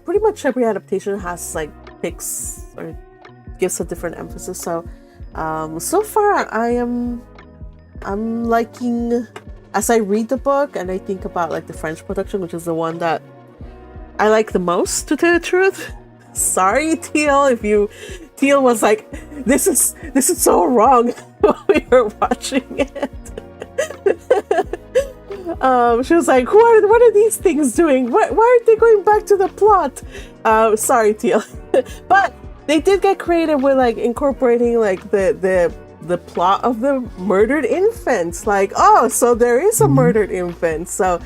S1: pretty much every adaptation has like picks or gives a different emphasis. So far I'm liking, as I read the book and I think about like the French production, which is the one that I like the most, to tell the truth. Sorry, Teal, if Teal was like, this is so wrong when we were watching it. She was like, what are these things doing? Why aren't they going back to the plot? Sorry, Teal. But they did get creative with like incorporating like the plot of the murdered infants. Like, oh, so there is a murdered infant. So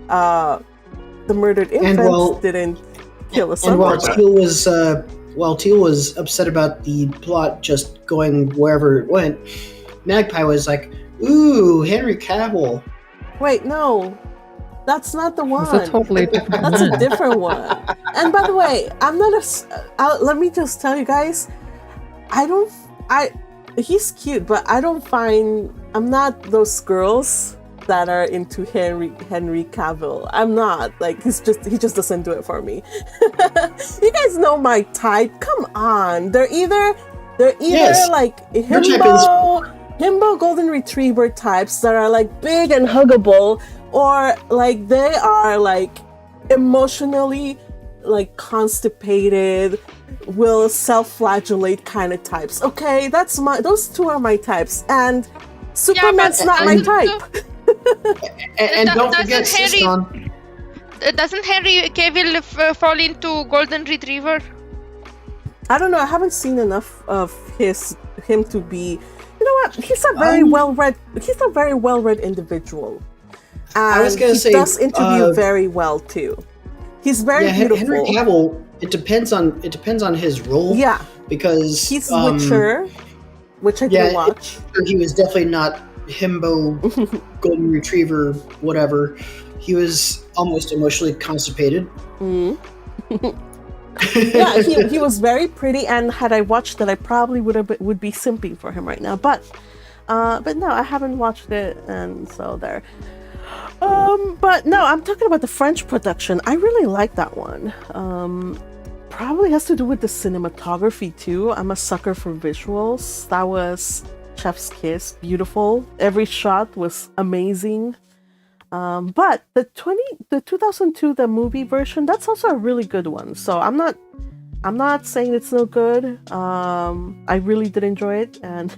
S1: the murdered infants didn't kill a son.
S4: And while Teal was upset about the plot just going wherever it went, Magpie was like, ooh, Henry Cavill.
S1: Wait, no. That's not the one.
S5: That's a totally different
S1: That's
S5: one.
S1: a different one. And by the way, I'm not let me just tell you guys, he's cute, but I'm not those girls that are into Henry Cavill. I'm not. Like, he just doesn't do it for me. You guys know my type. Come on. They're either yes. Like himbo golden retriever types that are like big and huggable, or like they are like emotionally like constipated, will self-flagellate kind of types. Okay, those two are my types, and Superman's not my type.
S4: And don't forget Siston.
S6: Doesn't Henry Cavill fall into golden retriever?
S1: I don't know. I haven't seen enough of him to be. You know what? He's a very well-read individual. And
S4: I was gonna say
S1: he does interview very well too. He's very beautiful.
S4: Henry Cavill. It depends on his role.
S1: Yeah,
S4: because
S1: he's Witcher, which I didn't watch.
S4: He was definitely not himbo, golden retriever, whatever. He was almost emotionally constipated.
S1: Yeah, he was very pretty, and had I watched it, I probably would be simping for him right now. But no, I haven't watched it, and so there. But no, I'm talking about the French production. I really like that one. Probably has to do with the cinematography too. I'm a sucker for visuals. That was Chef's Kiss, beautiful. Every shot was amazing. But the 2002, the movie version, that's also a really good one. So I'm not saying it's no good. I really did enjoy it, and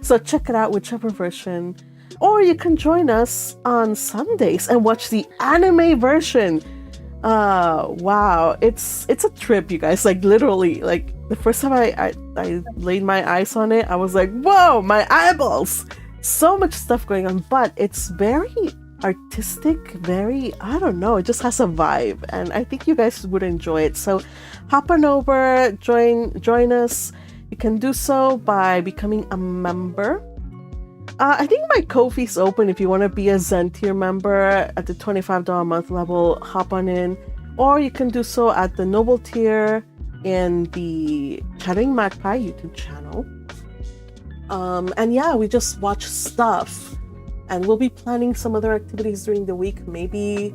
S1: so check it out, whichever version. Or you can join us on Sundays and watch the anime version. Wow, it's a trip, you guys. Like literally, like the first time I laid my eyes on it, I was like, whoa, my eyeballs! So much stuff going on, but it's very artistic, very, I don't know, it just has a vibe, and I think you guys would enjoy it. So hop on over, join us. You can do so by becoming a member. I think my Ko-fi's open if you want to be a Zen tier member at the $25 a month level. Hop on in, or you can do so at the Noble tier in the Chattering Magpie YouTube channel. And yeah, we just watch stuff, and we'll be planning some other activities during the week, maybe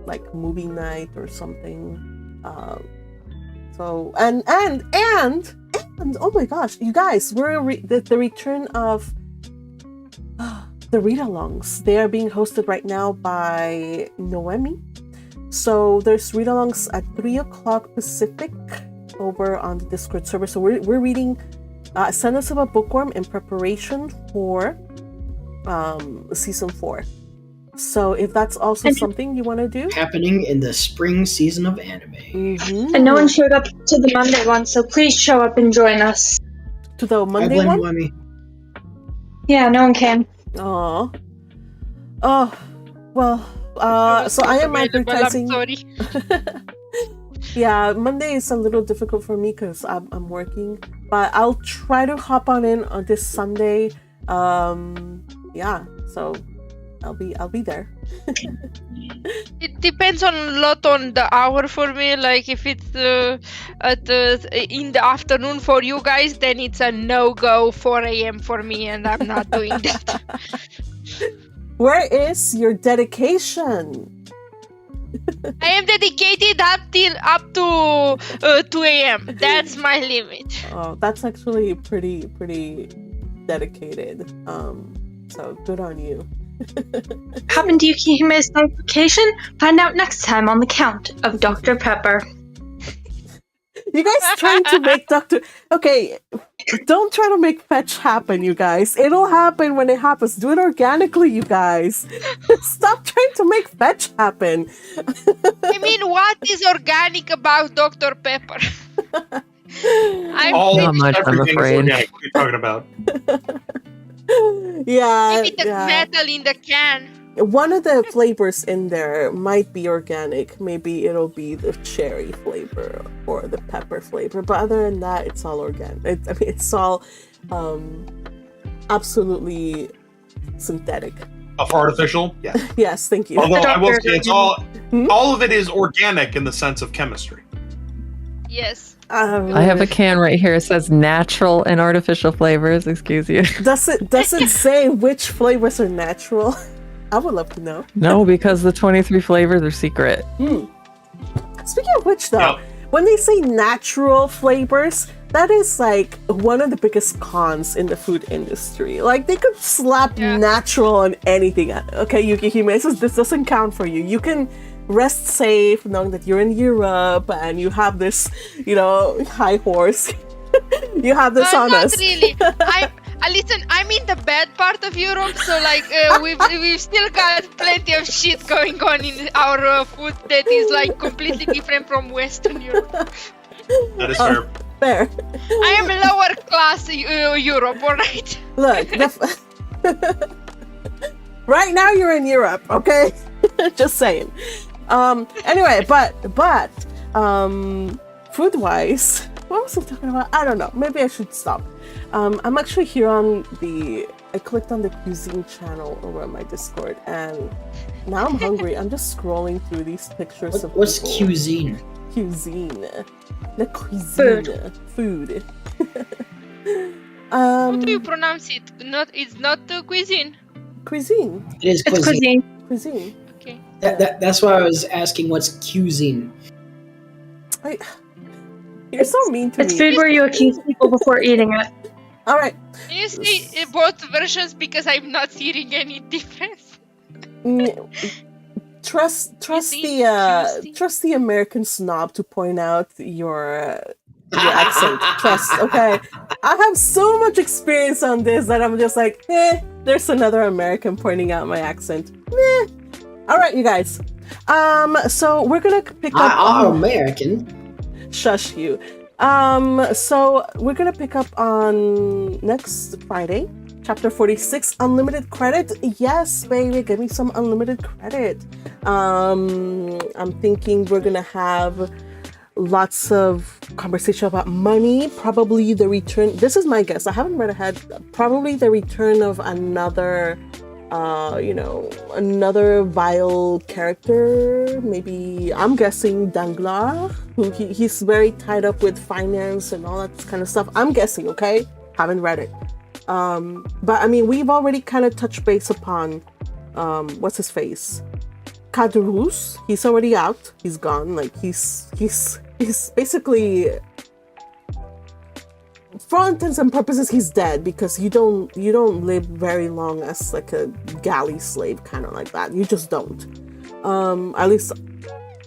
S1: like movie night or something. So and oh my gosh, you guys, we're the return of the read-alongs. They are being hosted right now by Noemi. So there's read-alongs at 3:00 Pacific over on the Discord server. So we're reading Ascendance of a Bookworm in preparation for season 4. So if that's also something you want to do,
S4: happening in the spring season of anime.
S1: Mm-hmm.
S2: And no one showed up to the Monday one, so please show up and join us.
S1: To the Monday one?
S4: Noemi.
S2: Yeah, no one came.
S1: Oh, well, so I am advertising.
S6: I'm sorry.
S1: Yeah, Monday is a little difficult for me because I'm working, but I'll try to hop on in on this Sunday. Yeah, so I'll be there.
S6: It depends a lot on the hour for me. Like if it's in the afternoon for you guys, then it's a no-go 4 a.m. for me, and I'm not doing that.
S1: Where is your dedication?
S6: I am dedicated up to 2 a.m. That's my limit.
S1: Oh, that's actually pretty dedicated. So good on you.
S2: Happened to Yukihime's notification? Find out next time on the Count of Dr. Pepper.
S1: You guys trying to make Okay, don't try to make fetch happen, you guys. It'll happen when it happens. Do it organically, you guys. Stop trying to make fetch happen.
S6: I mean, what is organic about Dr. Pepper?
S5: Not much, I'm afraid.
S3: Organic. What are you talking about?
S1: Yeah.
S6: Maybe the metal in the can.
S1: One of the flavors in there might be organic. Maybe it'll be the cherry flavor or the pepper flavor. But other than that, it's all organic. It's all absolutely synthetic.
S3: Artificial? Yeah.
S1: Yes, thank you.
S3: Although I will say it's all of it is organic in the sense of chemistry.
S6: Yes.
S5: I have a can right here. It says natural and artificial flavors. Excuse you.
S1: Does it say which flavors are natural? I would love to know.
S5: No, because the 23 flavors are secret.
S1: Speaking of which, though, when they say natural flavors, that is like one of the biggest cons in the food industry. Like they could slap natural on anything. Okay, Yukihime, this doesn't count for you. You can rest safe knowing that you're in Europe and you have this, high horse. You have this on us.
S6: Not really. Listen, I'm in the bad part of Europe, so like we've still got plenty of shit going on in our food that is like completely different from Western Europe.
S3: That is fair.
S1: Fair.
S6: I am lower class Europe, alright?
S1: Look, right now you're in Europe, okay? Just saying. Anyway, but food wise, what was I talking about? I don't know. Maybe I should stop. I'm actually here on I clicked on the cuisine channel over on my Discord, and now I'm hungry. I'm just scrolling through these pictures of
S4: What's
S1: people.
S4: cuisine?
S1: Cuisine. The cuisine. Food.
S6: How do you pronounce it? It's not cuisine.
S1: Cuisine.
S4: It is
S2: It's
S4: cuisine.
S1: Cuisine.
S6: Okay.
S4: That's why I was asking what's cuisine.
S1: You're so mean to
S2: It's
S1: me.
S2: food where you accuse people before eating it.
S1: All right.
S6: Can you say both versions because I'm not hearing any difference?
S1: Trust the American snob to point out your accent. Trust, okay? I have so much experience on this that I'm just like, there's another American pointing out my accent. All right, you guys. So we're gonna pick up.
S4: American.
S1: Shush you. So we're gonna pick up on next Friday, chapter 46, unlimited credit. Yes, baby, give me some unlimited credit. I'm thinking we're gonna have lots of conversation about money, probably the return. This is my guess. I haven't read ahead. Probably the return of another another vile character. Maybe I'm guessing Danglars, who he's very tied up with finance and all that kind of stuff. I'm guessing, okay? Haven't read it. But I mean, we've already kind of touched base upon what's his face? Caderousse. He's already out. He's gone. Like he's basically, for all intents and purposes, he's dead, because you don't live very long as like a galley slave, kind of like that. You just don't. At least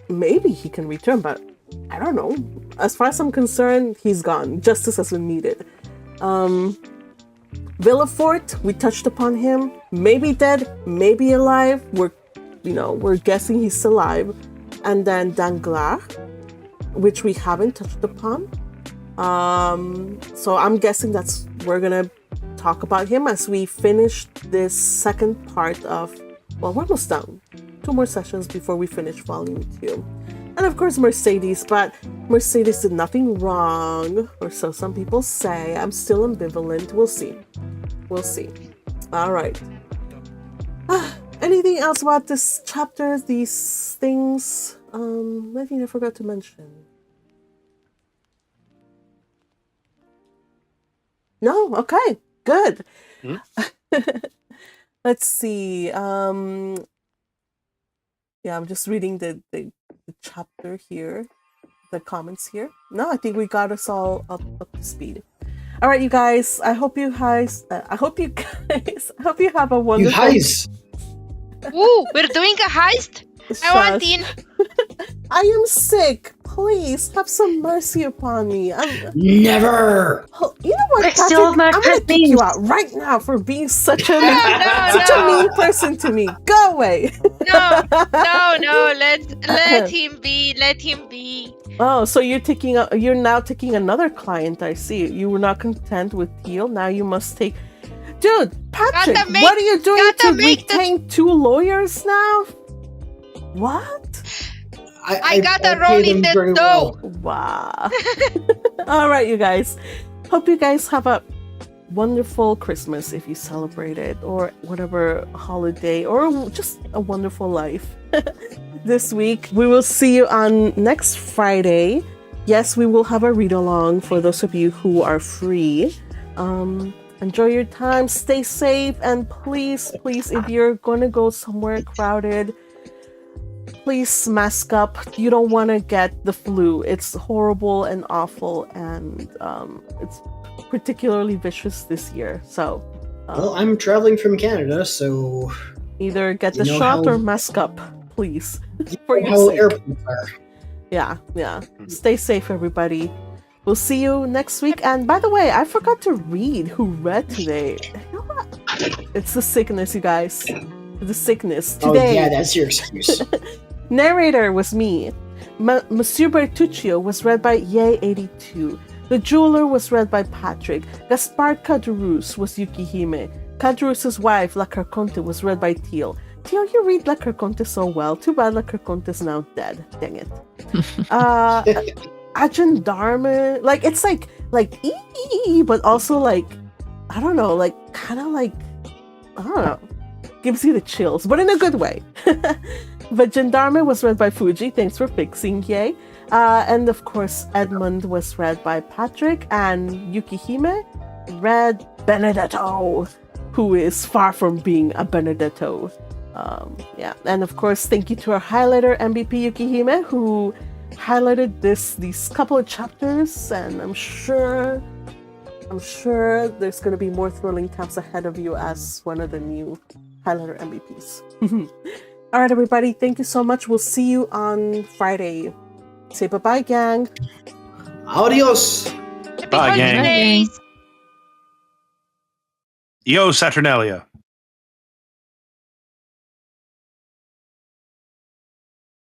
S1: maybe he can return, but I don't know. As far as I'm concerned, he's gone. Justice has been needed. Villefort, we touched upon him. Maybe dead, maybe alive. We're guessing he's alive. And then Danglars, which we haven't touched upon. So I'm guessing we're gonna talk about him as we finish this second part of, well, we're almost done. 2 more sessions before we finish volume 2. And of course Mercedes, but Mercedes did nothing wrong, or so some people say. I'm still ambivalent. We'll see. All right. Anything else about this chapter, these things? Anything I forgot to mention? No? Okay, good. Let's see. Yeah, I'm just reading the chapter here, the comments here. No, I think we got us all up to speed. All right, you guys. I hope you guys have a wonderful.
S4: You guys.
S6: Ooh, we're doing a heist? I want in.
S1: I am sick. Please have some mercy upon me.
S4: Never.
S1: You know what,
S2: I
S1: Patrick?
S2: still have my
S1: I'm gonna kick
S2: beans.
S1: you out right now for being such a
S6: No.
S1: mean person to me. Go away.
S6: No. Let him be. Let him be.
S1: Oh, so you're now taking another client. I see. You were not content with Teal. Now you must take. Dude, Patrick, what are you doing to retain 2 lawyers now? What?
S6: I gotta roll in the dough.
S1: Wow. All right, you guys. Hope you guys have a wonderful Christmas if you celebrate it, or whatever holiday, or just a wonderful life this week. We will see you on next Friday. Yes, we will have a read-along for those of you who are free. Enjoy your time, stay safe, and please, if you're gonna go somewhere crowded, please mask up. You don't want to get the flu. It's horrible and awful, and it's particularly vicious this year. So,
S4: well, I'm traveling from Canada, so
S1: either get the shot or mask up, please. For your
S4: how
S1: sake.
S4: airports are.
S1: Yeah. Stay safe, everybody. We'll see you next week. And by the way, I forgot to read who read today. You know what? It's the sickness, you guys. The sickness today.
S4: Oh yeah, that's your excuse.
S1: Narrator was me. Monsieur Bertuccio was read by Ye82. The Jeweler was read by Patrick. Gaspard Caderousse was Yukihime. Caderousse's wife, La Carconte, was read by Teal. Theo, you read La Carconte so well. Too bad La Carconte is now dead. Dang it. A gendarme, like it's like ee, but also like I don't know, like kind of like I don't know, gives you the chills, but in a good way. But Gendarme was read by Fuji. Thanks for fixing, yay. And of course, Edmund was read by Patrick, and Yukihime read Benedetto, who is far from being a Benedetto. Yeah, and of course, thank you to our highlighter MVP Yukihime, who highlighted these couple of chapters, and I'm sure there's going to be more thrilling times ahead of you as one of the new highlighter MVPs. All right, everybody, thank you so much. We'll see you on Friday. Say bye-bye, gang.
S4: Adios.
S6: Happy
S3: Bye, gang.
S6: holidays.
S3: Yo, Saturnalia.